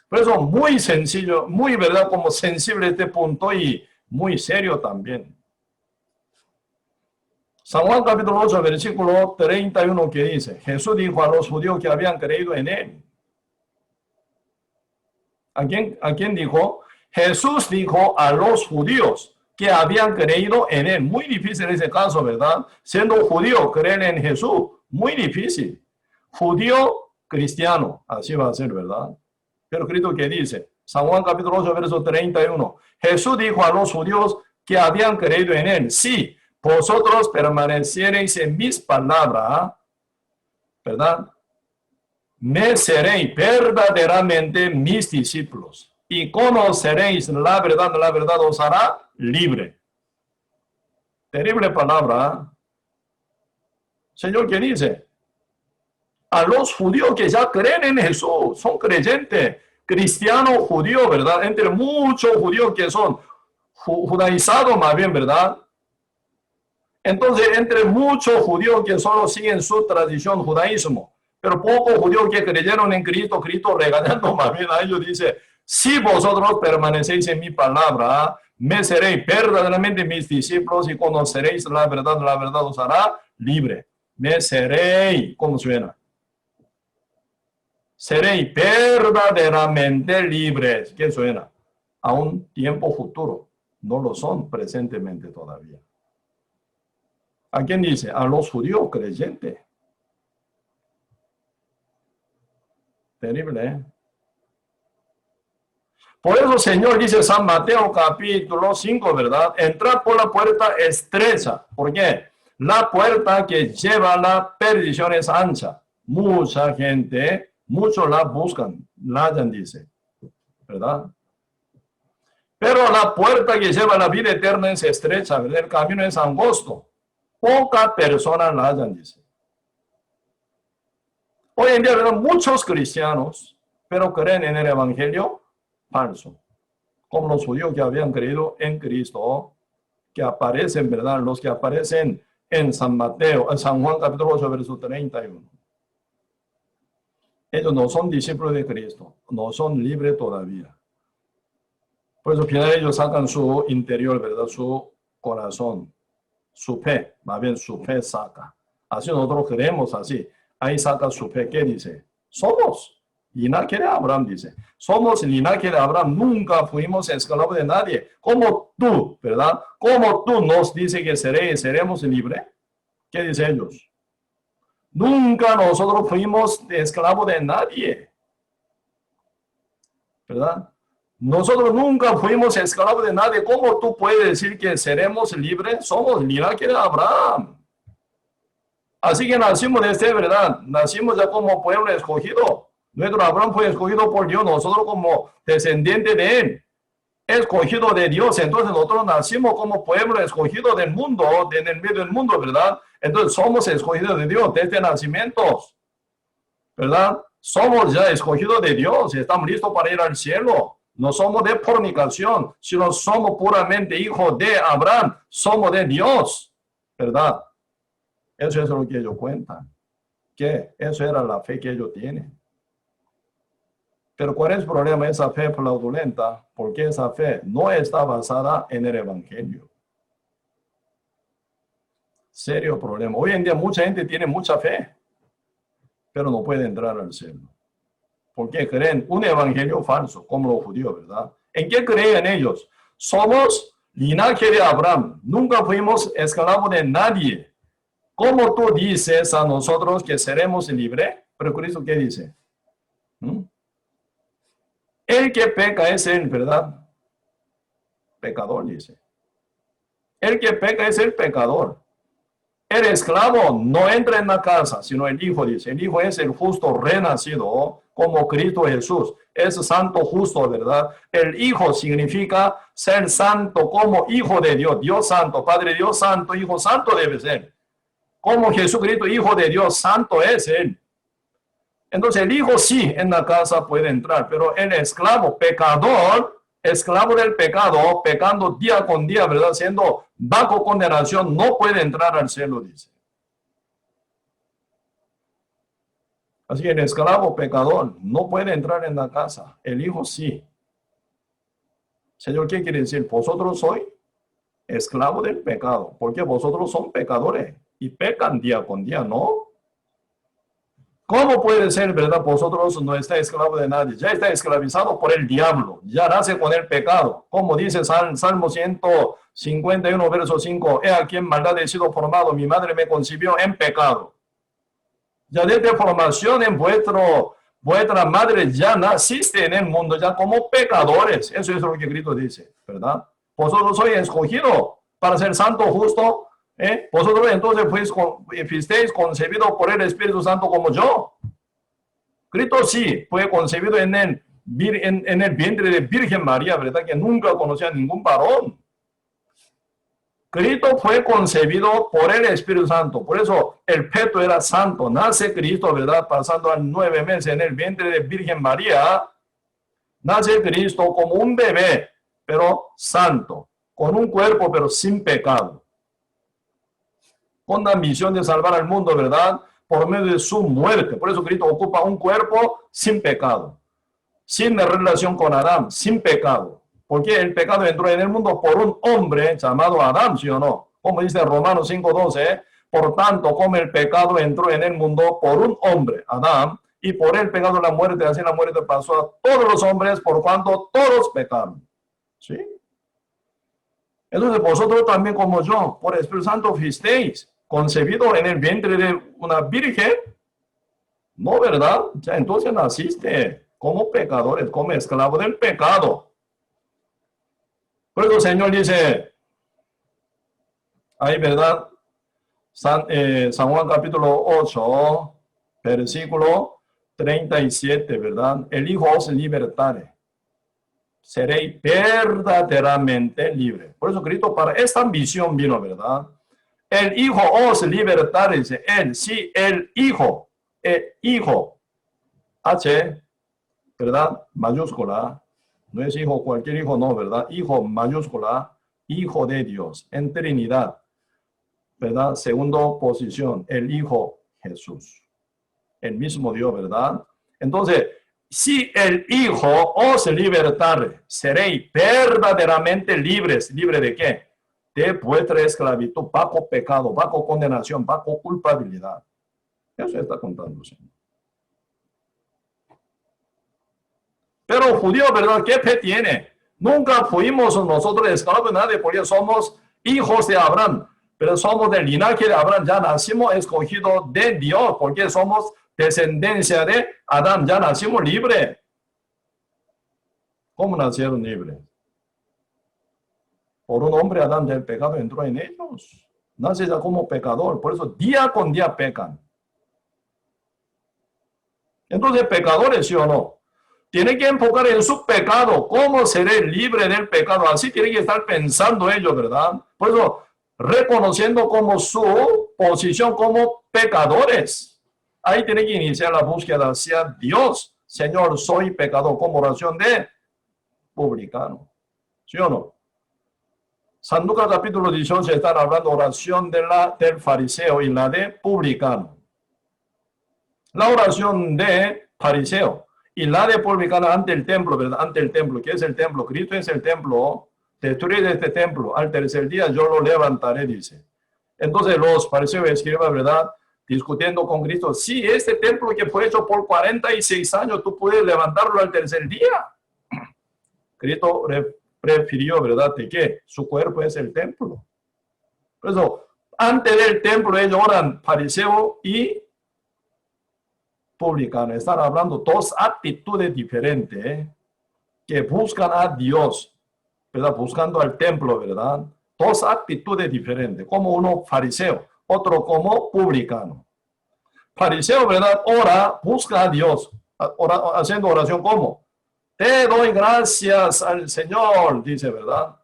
Por eso muy sencillo, muy verdad, como sensible este punto y muy serio también. San Juan capítulo 8, versículo 31 que dice, Jesús dijo a los judíos que habían creído en él. ¿A quién dijo? Jesús dijo a los judíos que habían creído en él. Muy difícil ese caso, ¿verdad? Siendo judío, creer en Jesús, muy difícil. Judío, cristiano, así va a ser, ¿verdad? Pero Cristo que dice, San Juan capítulo 8, verso 31, Jesús dijo a los judíos que habían creído en él, si vosotros permaneciereis en mis palabras, ¿verdad? Me seréis verdaderamente mis discípulos y conoceréis la verdad os hará libre. Terrible palabra. Señor, ¿qué dice? A los judíos que ya creen en Jesús, son creyentes, cristianos judíos, ¿verdad? Entre muchos judíos que son judaizados más bien, ¿verdad? Entonces, entre muchos judíos que solo siguen su tradición, judaísmo, pero pocos judíos que creyeron en Cristo, Cristo regañando más bien a ellos, dice, si vosotros permanecéis en mi palabra, me seréis verdaderamente mis discípulos y conoceréis la verdad os hará libre. Me seréis, ¿cómo suena? seréis verdaderamente libres. ¿Qué suena? A un tiempo futuro. No lo son presentemente todavía. ¿A quién dice? A los judíos creyentes. Terrible, ¿eh? Por eso el Señor dice San Mateo capítulo 5, ¿verdad? Entrad por la puerta estrecha. ¿Por qué? La puerta que lleva a la perdición es ancha. Mucha gente, muchos la buscan, la hallan, dice. ¿Verdad? Pero la puerta que lleva a la vida eterna es estrecha, ¿verdad? El camino es angosto. Pocas personas la hallan, dice. Hoy en día, ¿verdad? Muchos cristianos, pero creen en el evangelio falso. Como los judíos que habían creído en Cristo, que aparecen, ¿verdad? Los que aparecen en San Mateo, en San Juan capítulo 8, verso 31. Ellos no son discípulos de Cristo, no son libres todavía. Por eso que ellos sacan su interior, ¿verdad? Su corazón, su fe, más bien su fe saca. Así nosotros creemos así. Ahí saca su fe. ¿Qué dice? Somos linaje de Abraham, dice. Somos linaje de Abraham. Nunca fuimos esclavos de nadie. Como tú, ¿verdad? Como tú nos dice que seremos libres. ¿Qué dicen ellos? Nunca nosotros fuimos esclavos de nadie. ¿Verdad? Nosotros nunca fuimos esclavos de nadie. ¿Cómo tú puedes decir que seremos libres? Somos linaje de Abraham. Así que nacimos de este, ¿verdad? Nacimos ya como pueblo escogido. Nuestro Abraham fue escogido por Dios. Nosotros como descendientes de él. Escogido de Dios. Entonces nosotros nacimos como pueblo escogido del mundo, en el medio del mundo, ¿verdad? Entonces somos escogidos de Dios desde nacimientos, ¿verdad? Somos ya escogidos de Dios. Estamos listos para ir al cielo. No somos de fornicación, sino somos puramente hijos de Abraham. Somos de Dios, ¿verdad? Eso es lo que ellos cuentan. Que eso era la fe que ellos tienen. Pero ¿cuál es el problema de esa fe fraudulenta? Porque esa fe no está basada en el evangelio. Serio problema. Hoy en día mucha gente tiene mucha fe, pero no puede entrar al cielo. Porque creen un evangelio falso, como los judíos, ¿verdad? ¿En qué creen ellos? Somos linaje de Abraham. Nunca fuimos esclavos de nadie. ¿Cómo tú dices a nosotros que seremos libres? Pero Cristo, ¿qué dice? El que peca es él, ¿verdad? Pecador, dice. El que peca es el pecador. El esclavo no entra en la casa, sino el hijo, dice. El hijo es el justo renacido, como Cristo Jesús. Es santo justo, ¿verdad? El hijo significa ser santo como hijo de Dios. Dios santo, Padre Dios santo, Hijo santo debe ser. Como Jesucristo, hijo de Dios, santo es él. Entonces el hijo sí en la casa puede entrar, pero el esclavo, pecador, esclavo del pecado, pecando día con día, ¿verdad? Siendo bajo condenación, no puede entrar al cielo, dice. Así que el esclavo pecador no puede entrar en la casa. El hijo sí. Señor, ¿qué quiere decir? Vosotros sois esclavos del pecado, porque vosotros son pecadores y pecan día con día, ¿no? ¿Cómo puede ser, verdad? Vosotros no estáis esclavos de nadie. Ya está esclavizado por el diablo. Ya nace con el pecado. Como dice Salmo 151, verso 5. He aquí en maldad he sido formado. Mi madre me concibió en pecado. Ya desde formación en vuestra madre ya naciste en el mundo ya como pecadores. Eso es lo que Cristo dice, ¿verdad? Vosotros sois escogidos para ser santo, justo. Vosotros entonces fuisteis concebidos por el Espíritu Santo como yo. Cristo sí fue concebido en el vientre de Virgen María, ¿verdad? Que nunca conocía a ningún varón. Cristo fue concebido por el Espíritu Santo. Por eso el feto era santo. Nace Cristo, ¿verdad? Pasando a 9 meses en el vientre de Virgen María. Nace Cristo como un bebé, pero santo. Con un cuerpo, pero sin pecado. Con la misión de salvar al mundo, ¿verdad? Por medio de su muerte. Por eso Cristo ocupa un cuerpo sin pecado. Sin relación con Adán, sin pecado. Porque el pecado entró en el mundo por un hombre llamado Adán, ¿sí o no? Como dice Romanos 5:12, por tanto, como el pecado entró en el mundo por un hombre, Adán, y por el pecado la muerte, así la muerte pasó a todos los hombres por cuanto todos pecaron. ¿Sí? Entonces vosotros también como yo, por el Espíritu Santo fuisteis concebido en el vientre de una virgen. No, ¿verdad? Ya entonces naciste como pecadores, como esclavo del pecado. Por eso el Señor dice, ahí, ¿verdad? San Juan capítulo 8, versículo 37, ¿verdad? El Hijo os libertare. Seréis verdaderamente libre. Por eso Cristo para esta ambición vino, ¿verdad? El Hijo os libertare, dice él, sí, el Hijo, H, ¿verdad? Mayúscula. No es hijo, cualquier hijo, no, ¿verdad? Hijo mayúscula, Hijo de Dios, en Trinidad, ¿verdad? Segundo posición, el Hijo Jesús. El mismo Dios, ¿verdad? Entonces, si el Hijo os libertare, seréis verdaderamente libres. ¿Libre de qué? De vuestra esclavitud, bajo pecado, bajo condenación, bajo culpabilidad. Eso está contando, Señor. Pero judío, ¿verdad? ¿Qué fe tiene? Nunca fuimos nosotros esclavos de nadie porque somos hijos de Abraham. Pero somos del linaje de Abraham, ya nacimos escogidos de Dios porque somos descendencia de Adán, ya nacimos libres. ¿Cómo nacieron libres? Por un hombre, Adán, del pecado entró en ellos. Nace ya como pecador, por eso día con día pecan. Entonces, pecadores, ¿sí o no? Tienen que enfocar en su pecado. ¿Cómo seré libre del pecado? Así tienen que estar pensando ellos, ¿verdad? Por eso, reconociendo como su posición como pecadores. Ahí tienen que iniciar la búsqueda hacia Dios. Señor, soy pecador, como oración de publicano. ¿Sí o no? San Lucas capítulo 18 están hablando oración de del fariseo y la de publicano. La oración de fariseo y la de publicano ante el templo, ¿verdad? Ante el templo. ¿Qué es el templo? Cristo es el templo. Destruir este templo. Al tercer día yo lo levantaré, dice. Entonces los fariseos escriban, ¿verdad? Discutiendo con Cristo. Sí, este templo que fue hecho por 46 años, tú puedes levantarlo al tercer día. Cristo prefirió, ¿verdad? De que su cuerpo es el templo. Por eso, antes del templo ellos oran fariseo y publicano. Están hablando dos actitudes diferentes, que buscan a Dios, ¿verdad? Buscando al templo, ¿verdad? Dos actitudes diferentes, como uno fariseo, otro como publicano. Fariseo, ¿verdad? Ora, busca a Dios, haciendo oración como: te doy gracias al Señor, dice, ¿verdad?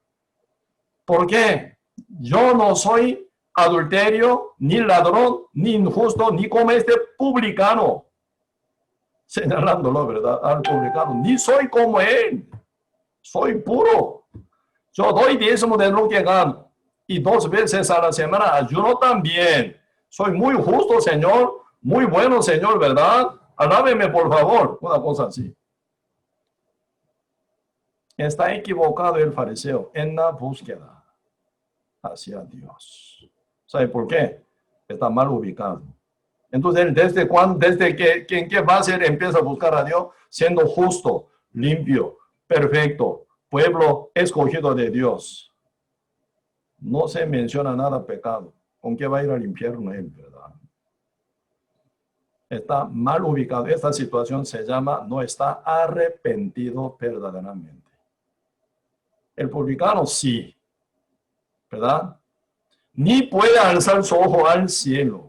¿Por qué? Yo no soy adulterio, ni ladrón, ni injusto, ni como este publicano. Señalándolo, ¿verdad? Al publicano. Ni soy como él. Soy puro. Yo doy diezmo de lo que gano. Y 2 veces a la semana ayuno también. Soy muy justo, Señor. Muy bueno, Señor, ¿verdad? Alábeme, por favor. Una cosa así. Está equivocado el fariseo en la búsqueda hacia Dios. ¿Sabe por qué? Está mal ubicado. Entonces, desde que en qué base él empieza a buscar a Dios, siendo justo, limpio, perfecto, pueblo escogido de Dios. No se menciona nada pecado. ¿Con qué va a ir al infierno él, verdad? Está mal ubicado. Esta situación se llama no está arrepentido verdaderamente. El publicano sí, ¿verdad? Ni puede alzar su ojo al cielo.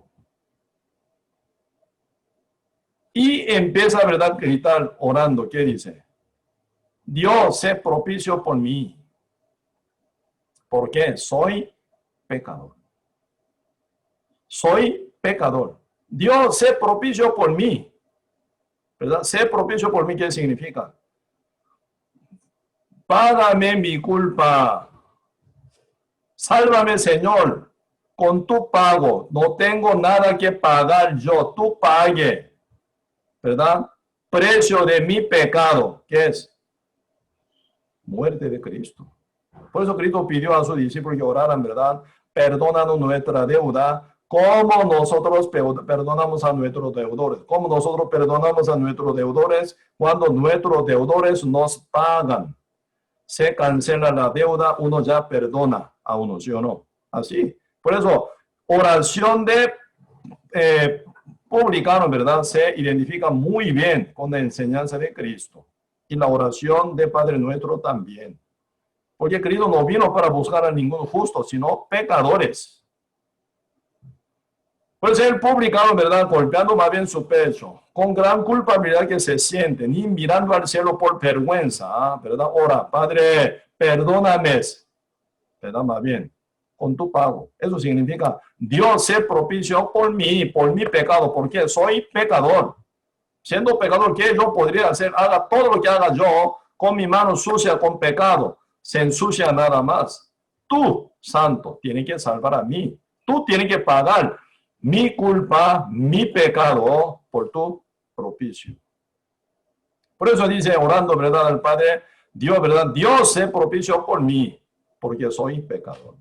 Y empieza, ¿verdad?, a gritar, orando. ¿Qué dice? Dios, sé propicio por mí. Porque soy pecador. Soy pecador. Dios, sé propicio por mí. ¿Verdad? Sé propicio por mí, ¿qué significa? Págame mi culpa. Sálvame, Señor, con tu pago. No tengo nada que pagar yo. Tú pague. ¿Verdad? Precio de mi pecado. ¿Qué es? Muerte de Cristo. Por eso Cristo pidió a sus discípulos que oraran, ¿verdad? Perdónanos nuestra deuda, como nosotros perdonamos a nuestros deudores, como nosotros perdonamos a nuestros deudores cuando nuestros deudores nos pagan. Se cancela la deuda, uno ya perdona a uno, ¿sí o no? Así. Por eso, oración de publicano, ¿verdad? Se identifica muy bien con la enseñanza de Cristo. Y la oración de Padre Nuestro también. Porque Cristo no vino para buscar a ningún justo, sino pecadores. Pues el publicano, ¿verdad? Golpeando más bien su pecho, con gran culpabilidad que se siente, ni mirando al cielo por vergüenza, ¿verdad? Ora, Padre, perdóname, ¿verdad? Más bien, con tu pago. Eso significa, Dios se propició por mí, por mi pecado, porque soy pecador. Siendo pecador, ¿qué yo podría hacer? Haga todo lo que haga yo, con mi mano sucia, con pecado. Se ensucia nada más. Tú, santo, tienes que salvar a mí. Tú tienes que pagar mi culpa, mi pecado, por tu propicio. Por eso dice, orando, ¿verdad? Al Padre, Dios, ¿verdad? Dios se propició por mí, porque soy pecador.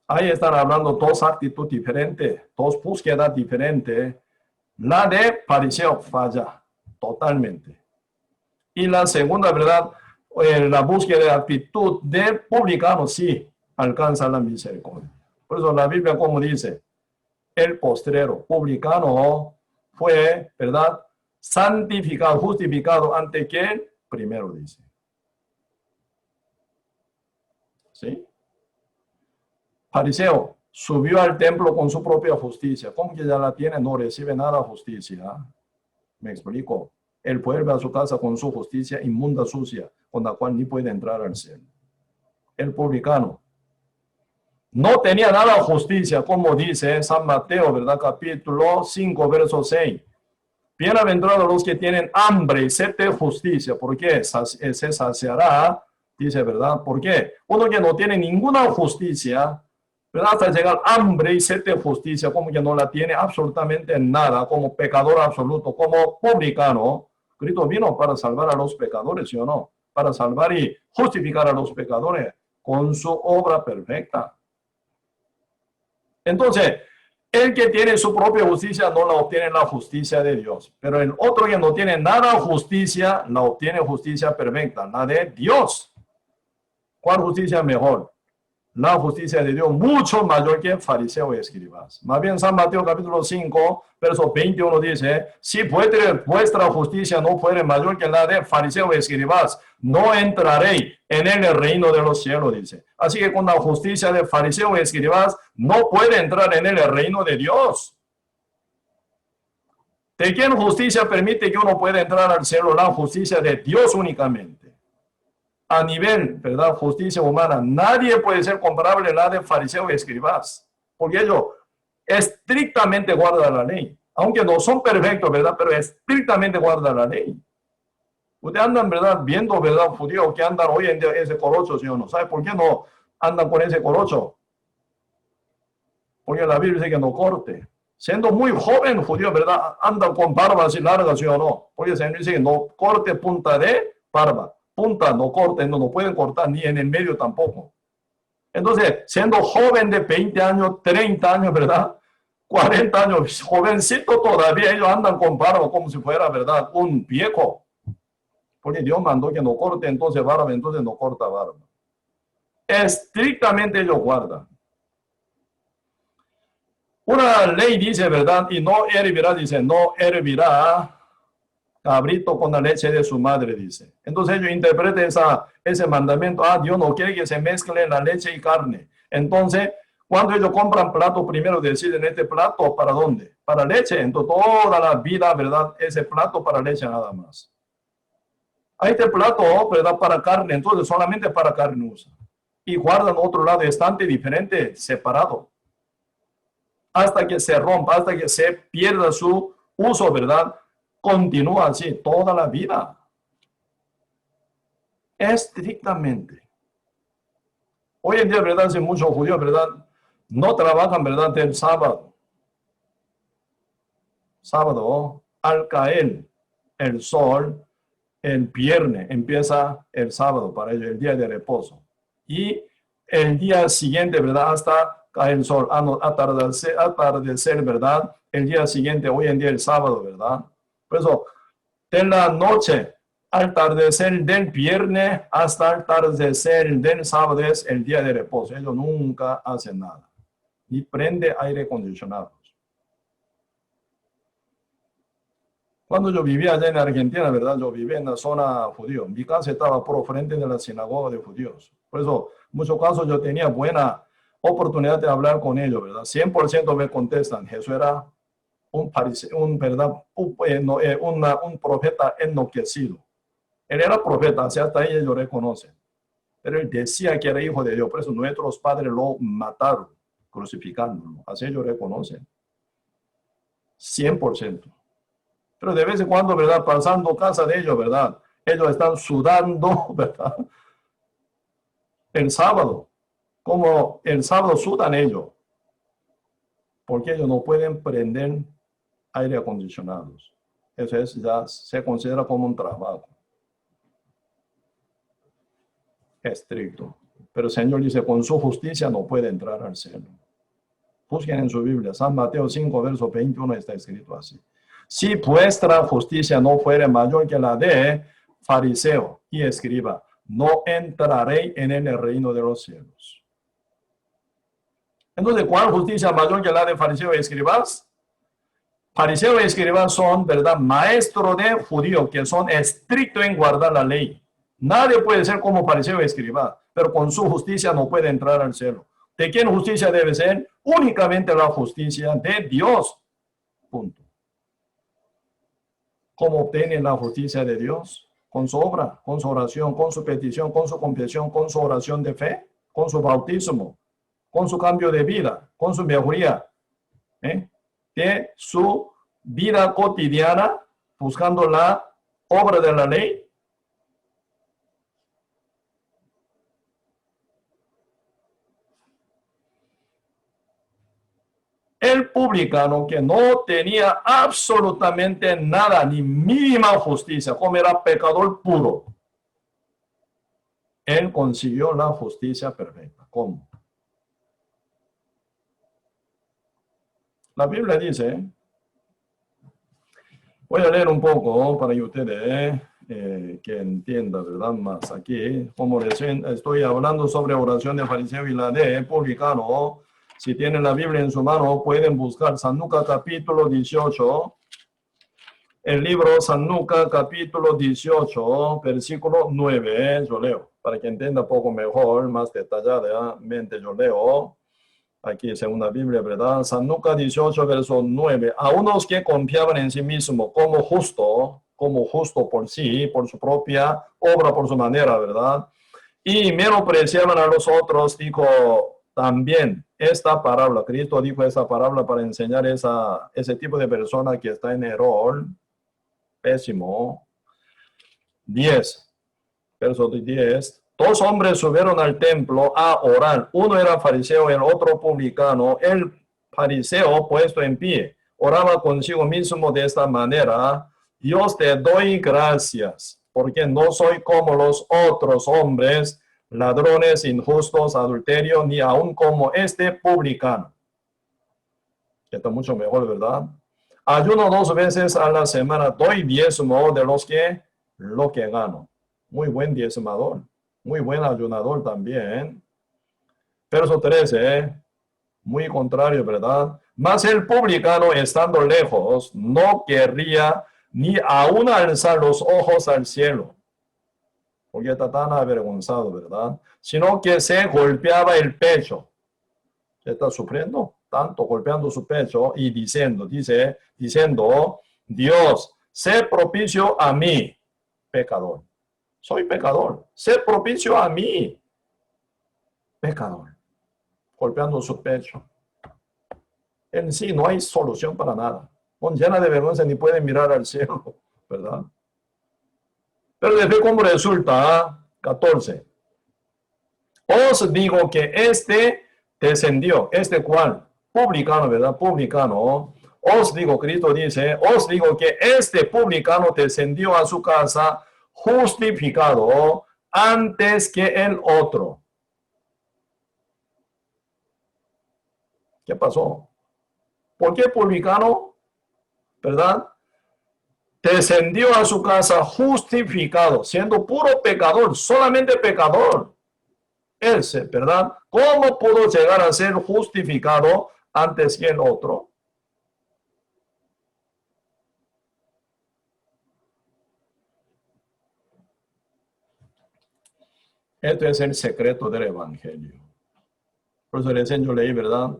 Ahí están hablando dos actitudes diferentes, dos búsquedas diferentes. La de fariseo falla totalmente. Y la segunda, ¿verdad? La búsqueda de actitud de publicano sí alcanza la misericordia. Por eso la Biblia, como dice, el postrero publicano fue, ¿verdad? Santificado, justificado ante quien primero dice. ¿Sí? Fariseo subió al templo con su propia justicia. ¿Cómo que ya la tiene? No recibe nada justicia. Me explico. Él vuelve a su casa con su justicia inmunda, sucia, con la cual ni puede entrar al cielo. El publicano no tenía nada de justicia, como dice San Mateo, ¿verdad? Capítulo 5, verso 6. Bienaventurados los que tienen hambre y sed de justicia, porque se saciará, dice, ¿verdad? ¿Por qué? Uno que no tiene ninguna justicia, ¿verdad? Hasta llegar hambre y sed de justicia, como que no la tiene absolutamente nada, como pecador absoluto, como publicano. Cristo vino para salvar a los pecadores, ¿sí o no? Para salvar y justificar a los pecadores con su obra perfecta. Entonces, el que tiene su propia justicia no la obtiene la justicia de Dios. Pero el otro que no tiene nada de justicia, la obtiene justicia perfecta, la de Dios. ¿Cuál justicia mejor? La justicia de Dios mucho mayor que fariseo y escribas. Más bien San Mateo capítulo 5, verso 21 dice, si vuestra justicia no fuere mayor que la de fariseo y escribas, no entraréis en el reino de los cielos, dice. Así que con la justicia de fariseo y escribas, no puede entrar en el reino de Dios. ¿De quién justicia permite que uno pueda entrar al cielo? La justicia de Dios únicamente. A nivel, ¿verdad? Justicia humana, nadie puede ser comparable a la de fariseo y escribas, porque ellos estrictamente guardan la ley, aunque no son perfectos, ¿verdad? Pero estrictamente guardan la ley. Ustedes andan, ¿verdad? Viendo, ¿verdad? Judíos que andan hoy en día ese corocho, ¿sí o no? ¿Sabe por qué no andan con ese corocho? Porque la Biblia dice que no corte. Siendo muy joven judío, ¿verdad? Andan con barba así larga, ¿sí o no? Porque el Señor dice que no corte punta de barba. Punta no corten, no pueden cortar ni en el medio tampoco. Entonces, siendo joven de 20 años, 30 años, ¿verdad? 40 años, jovencito todavía, ellos andan con barba como si fuera, ¿verdad? Un viejo. Porque Dios mandó que no corte entonces barba, entonces no corta barba. Estrictamente ellos guardan. Una ley dice, ¿verdad? Y no hervirá, dice, no hervirá cabrito con la leche de su madre, dice. Entonces ellos interpretan ese mandamiento. Dios no quiere que se mezcle la leche y carne. Entonces, cuando ellos compran plato, primero deciden este plato, ¿para dónde? Para leche. Entonces, toda la vida, ¿verdad? Ese plato para leche nada más. A este plato, ¿verdad? Para carne, entonces solamente para carne usa. Y guardan otro lado estante diferente, separado. Hasta que se rompa, hasta que se pierda su uso, ¿verdad? Continúa así toda la vida. Estrictamente. Hoy en día, ¿verdad? Hace muchos judíos, ¿verdad? No trabajan, ¿verdad? El sábado. Sábado, al caer el sol, el viernes empieza el sábado para ellos, el día de reposo. Y el día siguiente, ¿verdad? Hasta cae el sol, atardecer, ¿verdad? El día siguiente, hoy en día el sábado, ¿verdad? Por eso, de la noche, atardecer del viernes hasta atardecer del sábado es el día de reposo. Ellos nunca hacen nada. Ni prende aire acondicionado. Cuando yo vivía allá en Argentina, ¿verdad? Yo vivía en la zona judío. Mi casa estaba por frente de la sinagoga de judíos. Por eso, en muchos casos yo tenía buena oportunidad de hablar con ellos, ¿verdad? 100% me contestan. Jesús era ¿verdad? Un profeta enloquecido. Él era profeta, hasta ahí ellos reconocen. Pero él decía que era hijo de Dios. Por eso nuestros padres lo mataron, crucificándolo. Así ellos reconocen. 100%. Pero de vez en cuando, ¿verdad? Pasando casa de ellos, ¿verdad? Ellos están sudando, ¿verdad? El sábado. Como el sábado sudan ellos. Porque ellos no pueden prender aire acondicionado. Eso es, ya se considera como un trabajo estricto. Pero el Señor dice, con su justicia no puede entrar al cielo. Busquen en su Biblia, San Mateo 5, verso 21, está escrito así. Si vuestra justicia no fuere mayor que la de fariseo y escriba, no entraré en el reino de los cielos. Entonces, ¿cuál justicia mayor que la de fariseo y escribas? Fariseo y escribas son, ¿verdad?, maestros de judío, que son estrictos en guardar la ley. Nadie puede ser como fariseo y escriba, pero con su justicia no puede entrar al cielo. ¿De quién justicia debe ser? Únicamente la justicia de Dios. Punto. ¿Cómo obtienen la justicia de Dios? Con su obra, con su oración, con su petición, con su confesión, con su oración de fe, con su bautismo, con su cambio de vida, con su mejoría de su vida cotidiana, buscando la obra de la ley. El publicano, que no tenía absolutamente nada, ni mínima justicia, como era pecador puro, él consiguió la justicia perfecta. ¿Cómo? La Biblia dice, voy a leer un poco para que ustedes que entiendan, ¿verdad? Más aquí, como recién estoy hablando sobre oración de fariseo y la de publicano. Si tienen la Biblia en su mano, pueden buscar San Lucas capítulo 18. El libro San Lucas capítulo 18, versículo 9. Yo leo, para que entienda un poco mejor, más detalladamente yo leo. Aquí según la Biblia, ¿verdad? San Lucas 18, verso 9. A unos que confiaban en sí mismos como justo por sí, por su propia obra, por su manera, ¿verdad? Y menospreciaban a los otros, dijo también esta parábola. Cristo dijo esta parábola para enseñar ese tipo de persona que está en error pésimo. 10, verso 10. Dos hombres subieron al templo a orar. Uno era fariseo, el otro publicano. El fariseo, puesto en pie, oraba consigo mismo de esta manera: Dios, te doy gracias, porque no soy como los otros hombres, ladrones, injustos, adulterios, ni aun como este publicano. Está mucho mejor, ¿verdad? Ayuno 2 veces a la semana, doy diezmo de lo que gano. Muy buen diezmador, muy buen ayunador también. Verso 13, muy contrario, ¿verdad? Mas el publicano, estando lejos, no querría ni aún alzar los ojos al cielo, porque está tan avergonzado, ¿verdad? Sino que se golpeaba el pecho. Está sufriendo tanto, golpeando su pecho y diciendo, Dios, sé propicio a mí, pecador. Soy pecador. Sé propicio a mí, pecador. Golpeando su pecho. En sí no hay solución para nada. Con llena de vergüenza ni puede mirar al cielo, ¿verdad? Pero después, ¿cómo resulta? 14. Os digo que este descendió, ¿cuál? Publicano, ¿verdad? Publicano. Os digo, Cristo dice, os digo que este publicano descendió a su casa justificado antes que el otro. ¿Qué pasó? ¿Por qué publicano, verdad, descendió a su casa justificado, siendo puro pecador, solamente pecador? Él, ¿verdad? ¿Cómo pudo llegar a ser justificado antes que el otro? Este es el secreto del Evangelio. Por eso recién yo leí, ¿verdad?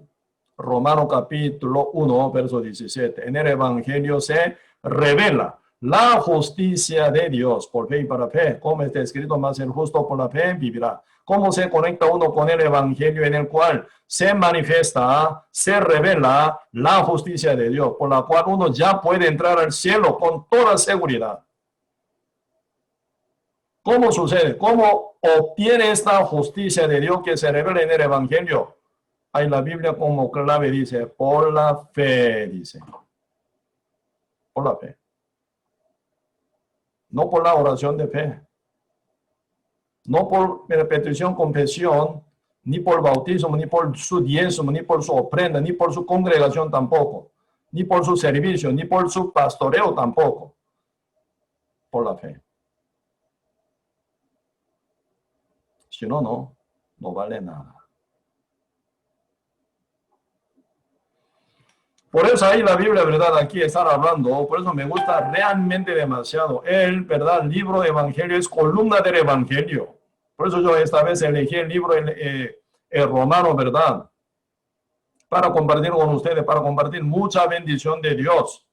Romanos capítulo 1, verso 17. En el Evangelio se revela la justicia de Dios por fe y para fe. Como está escrito, más el justo por la fe vivirá. ¿Cómo se conecta uno con el Evangelio en el cual se manifiesta, se revela la justicia de Dios, por la cual uno ya puede entrar al cielo con toda seguridad? ¿Cómo sucede? ¿Cómo obtiene esta justicia de Dios que se revela en el Evangelio? Ahí la Biblia como clave dice, por la fe, dice. Por la fe. No por la oración de fe. No por repetición, confesión, ni por bautismo, ni por su diezmo, ni por su ofrenda, ni por su congregación tampoco. Ni por su servicio, ni por su pastoreo tampoco. Por la fe. Si no, no vale nada. Por eso ahí la Biblia, ¿verdad? Aquí están hablando, por eso me gusta realmente demasiado. El, ¿verdad? El libro de Evangelio es columna del Evangelio. Por eso yo esta vez elegí el libro, el Romano, ¿verdad? Para compartir con ustedes, para compartir mucha bendición de Dios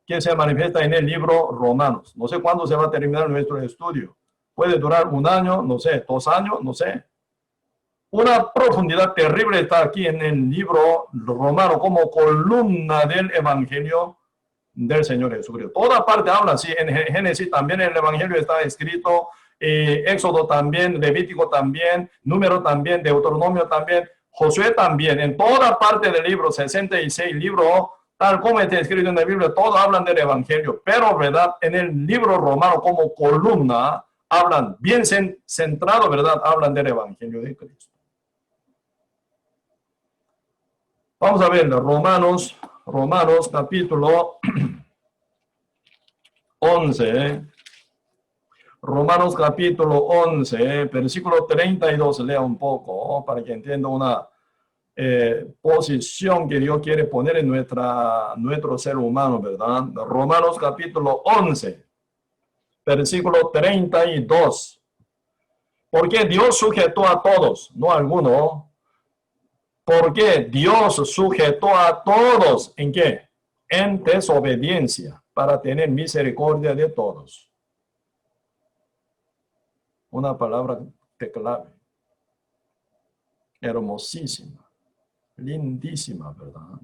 que se manifiesta en el libro Romanos. No sé cuándo se va a terminar nuestro estudio. Puede durar 1 año, no sé, 2 años, no sé. Una profundidad terrible está aquí en el libro Romano como columna del Evangelio del Señor Jesucristo. Toda parte habla así. En Génesis también el Evangelio está escrito. Éxodo también, Levítico también, Número también, Deuteronomio también, Josué también. En toda parte del libro, 66 libros, tal como está escrito en la Biblia, todos hablan del Evangelio. Pero, ¿verdad? En el libro Romano como columna, hablan bien centrado, ¿verdad? Hablan del Evangelio de Cristo. Vamos a ver, Romanos capítulo 11. Romanos capítulo 11, versículo 32, lea un poco, para que entienda una posición que Dios quiere poner en nuestro ser humano, ¿verdad? Romanos capítulo 11, versículo 32. Porque Dios sujetó a todos, no a alguno. Porque Dios sujetó a todos, ¿en qué? En desobediencia, para tener misericordia de todos. Una palabra de clave. Hermosísima. Lindísima, ¿verdad?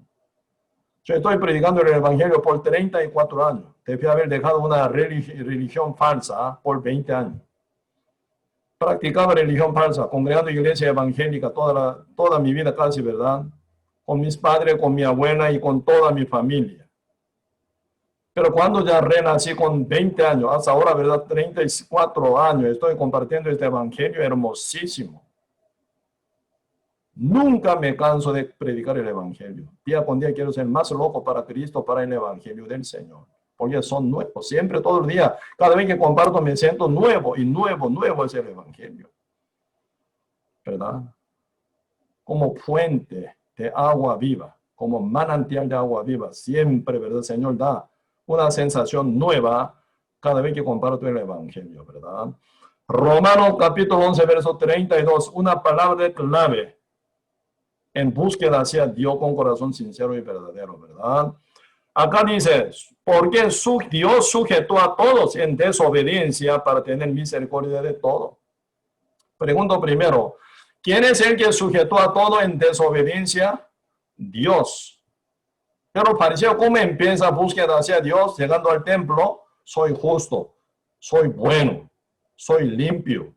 Yo estoy predicando el Evangelio por 34 años. Debí haber dejado una religión falsa por 20 años. Practicaba religión falsa, congregando iglesia evangélica toda mi vida casi, ¿verdad? Con mis padres, con mi abuela y con toda mi familia. Pero cuando ya renací con 20 años, hasta ahora, ¿verdad? 34 años, estoy compartiendo este evangelio hermosísimo. Nunca me canso de predicar el evangelio. Día con día quiero ser más loco para Cristo, para el evangelio del Señor. Porque son nuevos, siempre, todo el día. Cada vez que comparto me siento nuevo y nuevo es el evangelio. ¿Verdad? Como fuente de agua viva, como manantial de agua viva. Siempre, ¿verdad? El Señor da una sensación nueva cada vez que comparto el evangelio, ¿verdad? Romanos capítulo 11, verso 32, una palabra clave en búsqueda hacia Dios con corazón sincero y verdadero, ¿verdad? Acá dice, porque Dios sujetó a todos en desobediencia para tener misericordia de todo. Pregunto primero, ¿quién es el que sujetó a todo en desobediencia? Dios. Pero pareció cómo empieza búsqueda hacia Dios, llegando al templo, soy justo, soy bueno, soy limpio,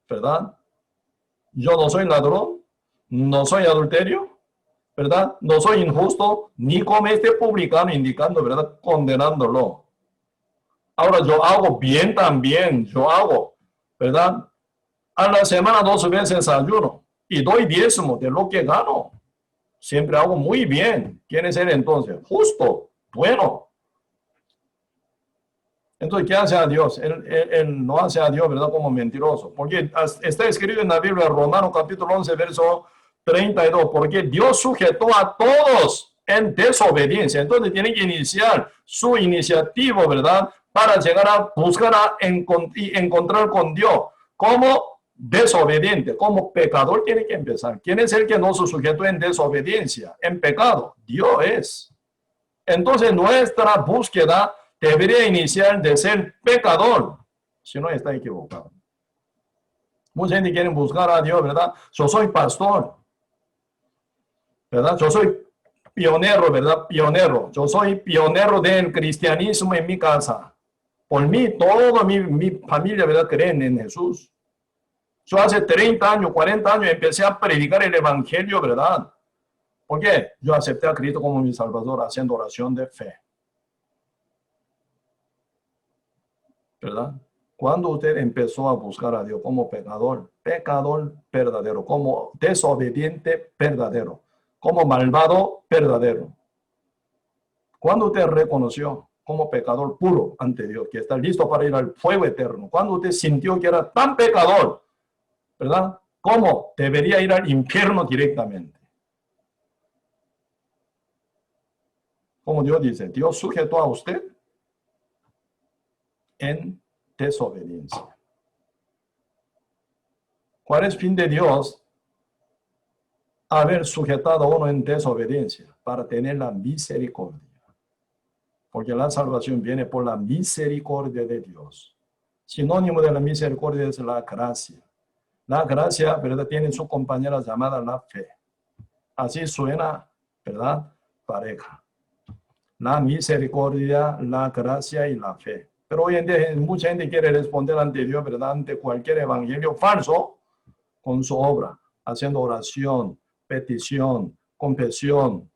¿verdad? Yo no soy ladrón, no soy adulterio, ¿verdad? No soy injusto, ni como este publicano indicando, ¿verdad? Condenándolo. Ahora yo hago bien también, yo hago, ¿verdad? A la semana 2 veces ayuno y doy diezmo de lo que gano. Siempre hago muy bien. ¿Quién es él entonces? Justo, bueno. Entonces, ¿qué hace a Dios? Él no hace a Dios, ¿verdad? Como mentiroso. Porque está escrito en la Biblia, Romanos capítulo 11, verso 32, porque Dios sujetó a todos en desobediencia. Entonces, tiene que iniciar su iniciativa, ¿verdad? Para llegar a buscar y encontrar con Dios. Como desobediente, como pecador tiene que empezar. ¿Quién es el que no se sujetó en desobediencia, en pecado? Dios es. Entonces, nuestra búsqueda debería iniciar de ser pecador, si no está equivocado. Mucha gente quiere buscar a Dios, ¿verdad? Yo soy pastor, ¿verdad? Yo soy pionero, ¿verdad? Pionero. Yo soy pionero del cristianismo en mi casa. Por mí, toda mi familia, ¿verdad? Creen en Jesús. Yo hace 30 años, 40 años empecé a predicar el evangelio, ¿verdad? ¿Por qué? Yo acepté a Cristo como mi Salvador haciendo oración de fe. ¿Verdad? Cuando usted empezó a buscar a Dios como pecador, pecador verdadero, como desobediente verdadero, como malvado verdadero. Cuando usted reconoció como pecador puro ante Dios, que está listo para ir al fuego eterno, cuando usted sintió que era tan pecador, ¿verdad? ¿Cómo debería ir al infierno directamente? Como Dios dice, Dios sujetó a usted en desobediencia. ¿Cuál es el fin de Dios? Haber sujetado a uno en desobediencia para tener la misericordia. Porque la salvación viene por la misericordia de Dios. Sinónimo de la misericordia es la gracia. La gracia, ¿verdad? Tiene su compañera llamada la fe. Así suena, ¿verdad? Pareja. La misericordia, la gracia y la fe. Pero hoy en día mucha gente quiere responder ante Dios, ¿verdad? Ante cualquier evangelio falso con su obra, haciendo oración, petición, confesión,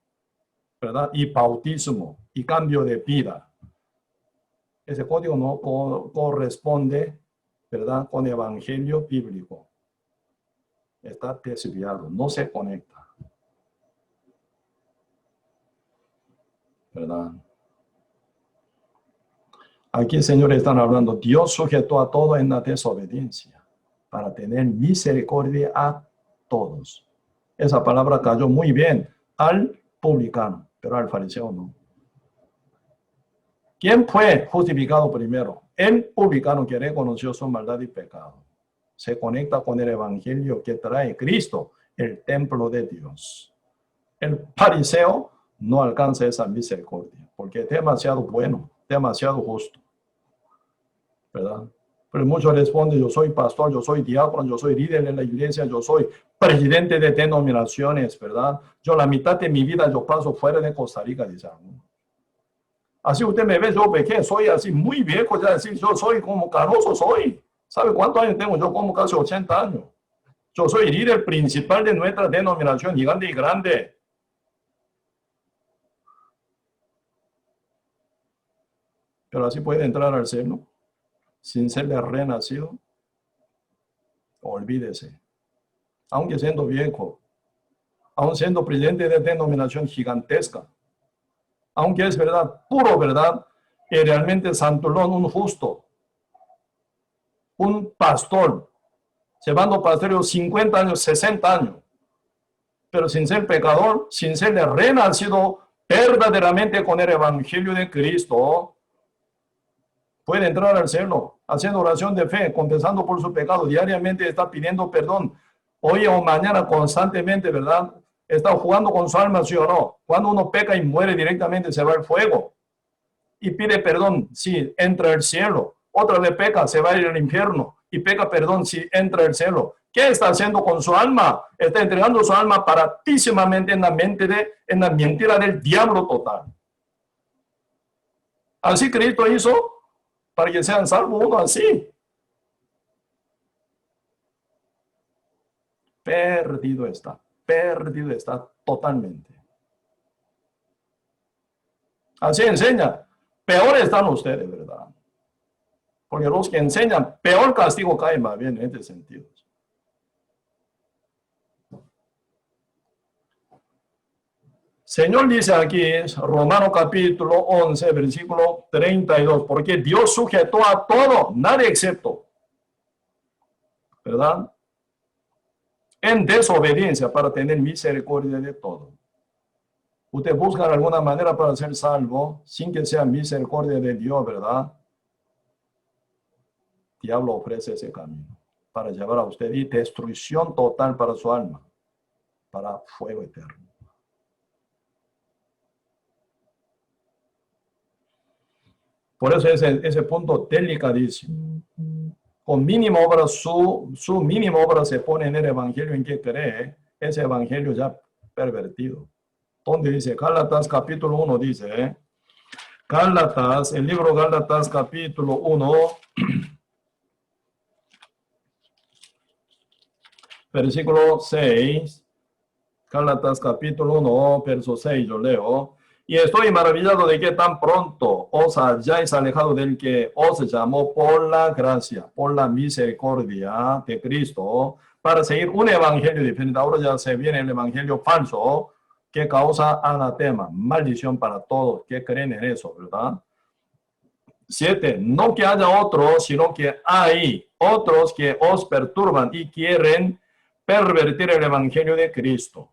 ¿verdad? Y bautismo y cambio de vida. Ese código no corresponde, ¿verdad? Con el evangelio bíblico. Está desviado, no se conecta. ¿Verdad? Aquí, señores, están hablando, Dios sujetó a todo en la desobediencia para tener misericordia a todos. Esa palabra cayó muy bien al publicano, pero al fariseo no. ¿Quién fue justificado primero? El publicano que reconoció su maldad y pecado. Se conecta con el evangelio que trae Cristo, el templo de Dios. El fariseo no alcanza esa misericordia, porque es demasiado bueno, demasiado justo. ¿Verdad? Pero muchos responden, yo soy pastor, yo soy diácono, yo soy líder en la iglesia, yo soy presidente de denominaciones, ¿verdad? Yo la mitad de mi vida yo paso fuera de Costa Rica, dice alguno. Así usted me ve, yo pequé, soy así muy viejo, ya decir, yo soy como canoso soy. ¿Sabe cuántos años tengo? Yo como casi 80 años. Yo soy líder principal de nuestra denominación, gigante y grande. Pero así puede entrar al cielo, sin ser renacido. Olvídese. Aunque siendo viejo, aun siendo presidente de denominación gigantesca, aunque es verdad, puro verdad, y realmente santolón, un justo, un pastor, llevando pastoreo 50 años, 60 años, pero sin ser pecador, sin ser renacido verdaderamente con el evangelio de Cristo, puede entrar al cielo, haciendo oración de fe, confesando por su pecado, diariamente está pidiendo perdón, hoy o mañana constantemente, ¿verdad? Está jugando con su alma, ¿sí o no? Cuando uno peca y muere directamente, se va al fuego. Y pide perdón, sí, entra al cielo. Otra vez peca, se va a ir al infierno. Y peca perdón, sí, entra al cielo. ¿Qué está haciendo con su alma? Está entregando su alma baratísimamente en la mentira del diablo total. Así Cristo hizo para que sean salvos uno así. Perdido está totalmente. Así enseña. Peor están ustedes, ¿verdad? Porque los que enseñan, peor castigo cae más bien en este sentido. Señor dice aquí, Romanos capítulo 11, versículo 32, porque Dios sujetó a todo, nadie excepto, ¿verdad? En desobediencia para tener misericordia de todo. Usted busca alguna manera para ser salvo sin que sea misericordia de Dios, ¿verdad? Diablo ofrece ese camino para llevar a usted y destrucción total para su alma, para fuego eterno. Por eso ese punto delicadísimo. Con mínima obra, su mínima obra se pone en el evangelio en que cree, ese evangelio ya pervertido. Donde dice, Gálatas capítulo 1 dice, Gálatas, el libro Gálatas capítulo 1, versículo 6, Gálatas capítulo 1, verso 6, yo leo, y estoy maravillado de que tan pronto os hayáis alejado del que os llamó por la gracia, por la misericordia de Cristo, para seguir un evangelio diferente. Ahora ya se viene el evangelio falso, que causa anatema, maldición para todos que creen en eso, ¿verdad? 7. No que haya otros, sino que hay otros que os perturban y quieren pervertir el evangelio de Cristo.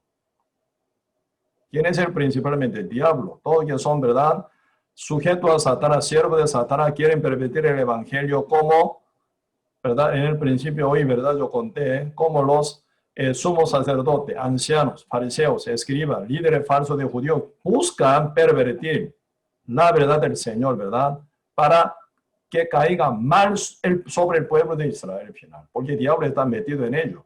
¿Quién es el principalmente? El diablo. Todos que son, ¿verdad?, sujetos a Satanás, siervos de Satanás, quieren pervertir el evangelio como, ¿verdad? En el principio hoy, ¿verdad? Yo conté como los sumos sacerdotes, ancianos, fariseos, escribas, líderes falsos de judíos, buscan pervertir la verdad del Señor, ¿verdad? Para que caiga mal sobre el pueblo de Israel al final, porque el diablo está metido en ellos.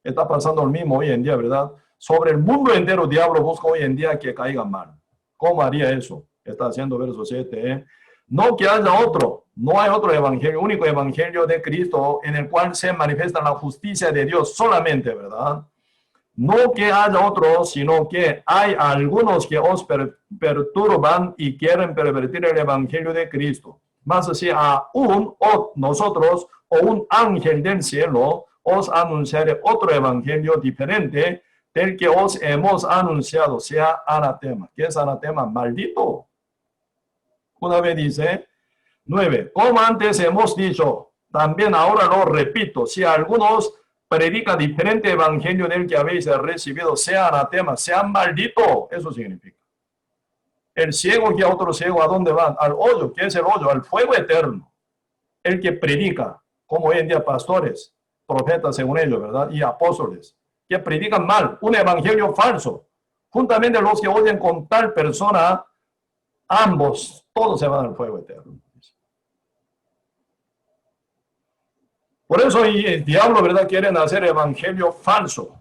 Está pasando lo mismo hoy en día, ¿verdad? Sobre el mundo entero, el diablo busca hoy en día que caiga mal. ¿Cómo haría eso? Está haciendo verso 7, No que haya otro, no hay otro evangelio, único evangelio de Cristo en el cual se manifiesta la justicia de Dios solamente, ¿verdad? No que haya otro, sino que hay algunos que os perturban y quieren pervertir el evangelio de Cristo. Más así, aún nosotros o un ángel del cielo os anunciaré otro evangelio diferente del que os hemos anunciado, sea anatema. ¿Qué es anatema? Maldito. Una vez dice, 9. Como antes hemos dicho, también ahora lo repito, si algunos predican diferente evangelio del que habéis recibido, sea anatema, sea maldito. Eso significa. El ciego guía a otro ciego, ¿a dónde van? Al hoyo. ¿Qué es el hoyo? Al fuego eterno. El que predica, como hoy en día pastores, profetas según ellos, ¿verdad? Y apóstoles, que predican mal, un evangelio falso. Juntamente los que oyen con tal persona, ambos, todos se van al fuego eterno. Por eso el diablo, ¿verdad?, quieren hacer evangelio falso.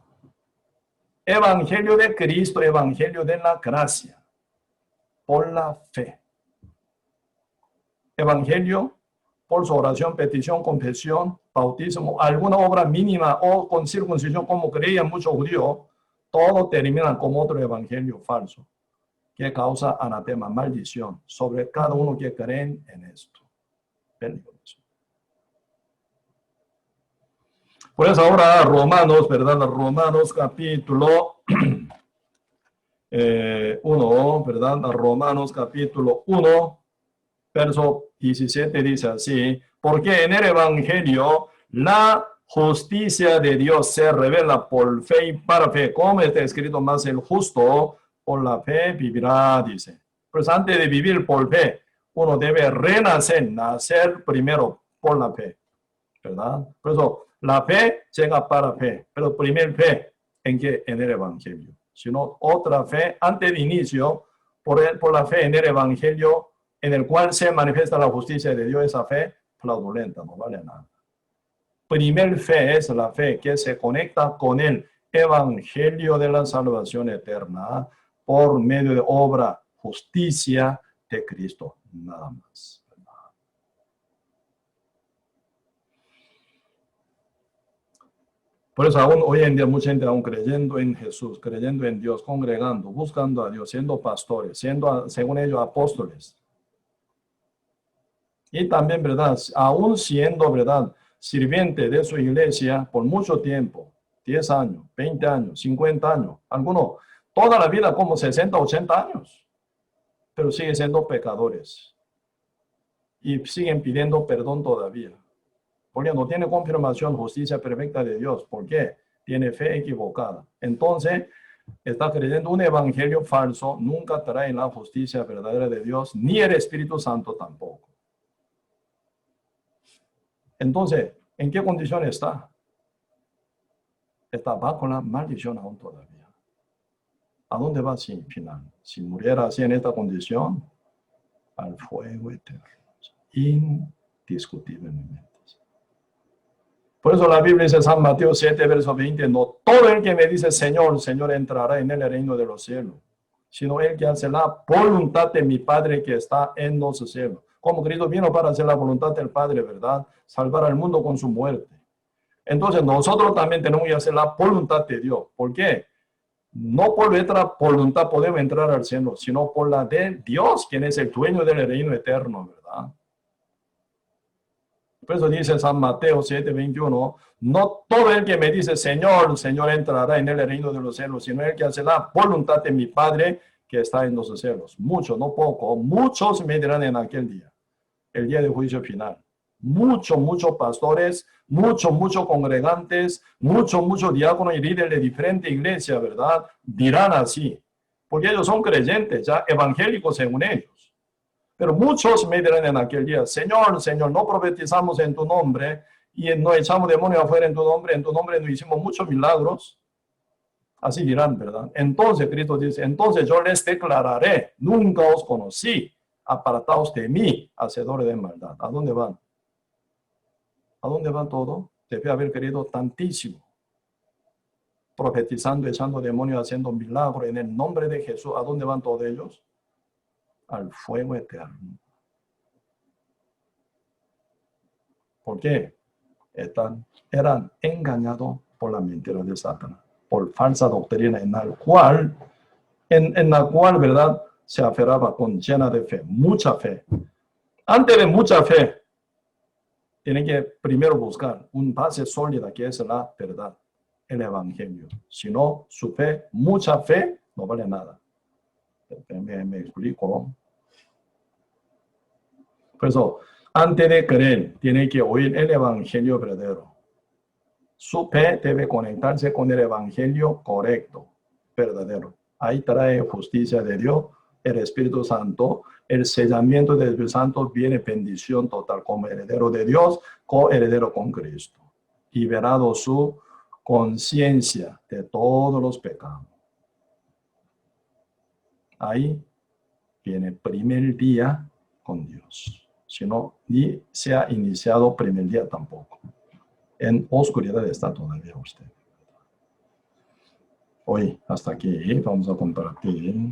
Evangelio de Cristo, evangelio de la gracia, por la fe. Evangelio por su oración, petición, confesión, bautismo, alguna obra mínima o con circuncisión, como creían muchos judíos, todo termina como otro evangelio falso, que causa anatema, maldición, sobre cada uno que creen en esto. Peligroso. Por eso ahora Romanos, ¿verdad? Romanos capítulo 1, ¿verdad? Romanos capítulo 1, verso 17 dice así, porque en el evangelio la justicia de Dios se revela por fe y para fe, como está escrito, más el justo por la fe vivirá, dice. Pues antes de vivir por fe, uno debe renacer, nacer primero por la fe, ¿verdad? Por eso la fe llega para fe, pero primer fe en que en el evangelio, sino otra fe antes de inicio por la fe en el evangelio, en el cual se manifiesta la justicia de Dios. Esa fe fraudulenta, no vale nada. Primer fe es la fe que se conecta con el evangelio de la salvación eterna por medio de obra, justicia de Cristo, nada más. Por eso aún hoy en día mucha gente aún creyendo en Jesús, creyendo en Dios, congregando, buscando a Dios, siendo pastores, siendo según ellos apóstoles. Y también, ¿verdad?, aún siendo, ¿verdad?, sirviente de su iglesia por mucho tiempo, 10 años, 20 años, 50 años, algunos toda la vida, como 60, 80 años, pero siguen siendo pecadores y siguen pidiendo perdón todavía, porque no tiene confirmación, justicia perfecta de Dios. ¿Por qué? Tiene fe equivocada. Entonces, está creyendo un evangelio falso, nunca trae la justicia verdadera de Dios, ni el Espíritu Santo tampoco. Entonces, ¿en qué condición está? Está bajo la maldición aún todavía. ¿A dónde va sin final? Si muriera así en esta condición, al fuego eterno, indiscutiblemente. Por eso la Biblia dice, San Mateo 7, verso 20, no todo el que me dice Señor, Señor entrará en el reino de los cielos, sino el que hace la voluntad de mi Padre que está en los cielos. Como Cristo vino para hacer la voluntad del Padre, ¿verdad? Salvar al mundo con su muerte. Entonces nosotros también tenemos que hacer la voluntad de Dios. ¿Por qué? No por nuestra voluntad podemos entrar al cielo, sino por la de Dios, quien es el dueño del reino eterno, ¿verdad? Por eso dice San Mateo 7, 21, no todo el que me dice Señor, Señor entrará en el reino de los cielos, sino el que hace la voluntad de mi Padre que está en los cielos. Muchos, no poco, muchos me dirán en aquel día, el día de juicio final. Muchos pastores, muchos congregantes, muchos diáconos y líderes de diferentes iglesias, ¿verdad? Dirán así, porque ellos son creyentes, ya evangélicos según ellos. Pero muchos me dirán en aquel día, Señor, Señor, no profetizamos en tu nombre y no echamos demonios afuera en tu nombre no hicimos muchos milagros. Así dirán, ¿verdad? Entonces Cristo dice, entonces yo les declararé, nunca os conocí, apartaos de mí, hacedores de maldad. ¿A dónde van? ¿A dónde van todos? Debe haber querido tantísimo. Profetizando, echando demonios, haciendo milagros en el nombre de Jesús. ¿A dónde van todos ellos? Al fuego eterno. ¿Por qué? Eran engañados por la mentira de Satanás, por falsa doctrina en la cual, ¿verdad? Se aferraba con llena de fe, mucha fe. Antes de mucha fe, tienen que primero buscar una base sólida que es la verdad, el evangelio. Si no, su fe, mucha fe, no vale nada. Me explico. Por eso, antes de creer, tiene que oír el evangelio verdadero. Su fe debe conectarse con el evangelio correcto, verdadero. Ahí trae justicia de Dios, el Espíritu Santo, el sellamiento del Espíritu Santo, viene bendición total como heredero de Dios, coheredero con Cristo. Liberado su conciencia de todos los pecados. Ahí viene el primer día con Dios. Si no, ni se ha iniciado primer día tampoco. En oscuridad está todavía usted. Hoy, hasta aquí, vamos a compartir.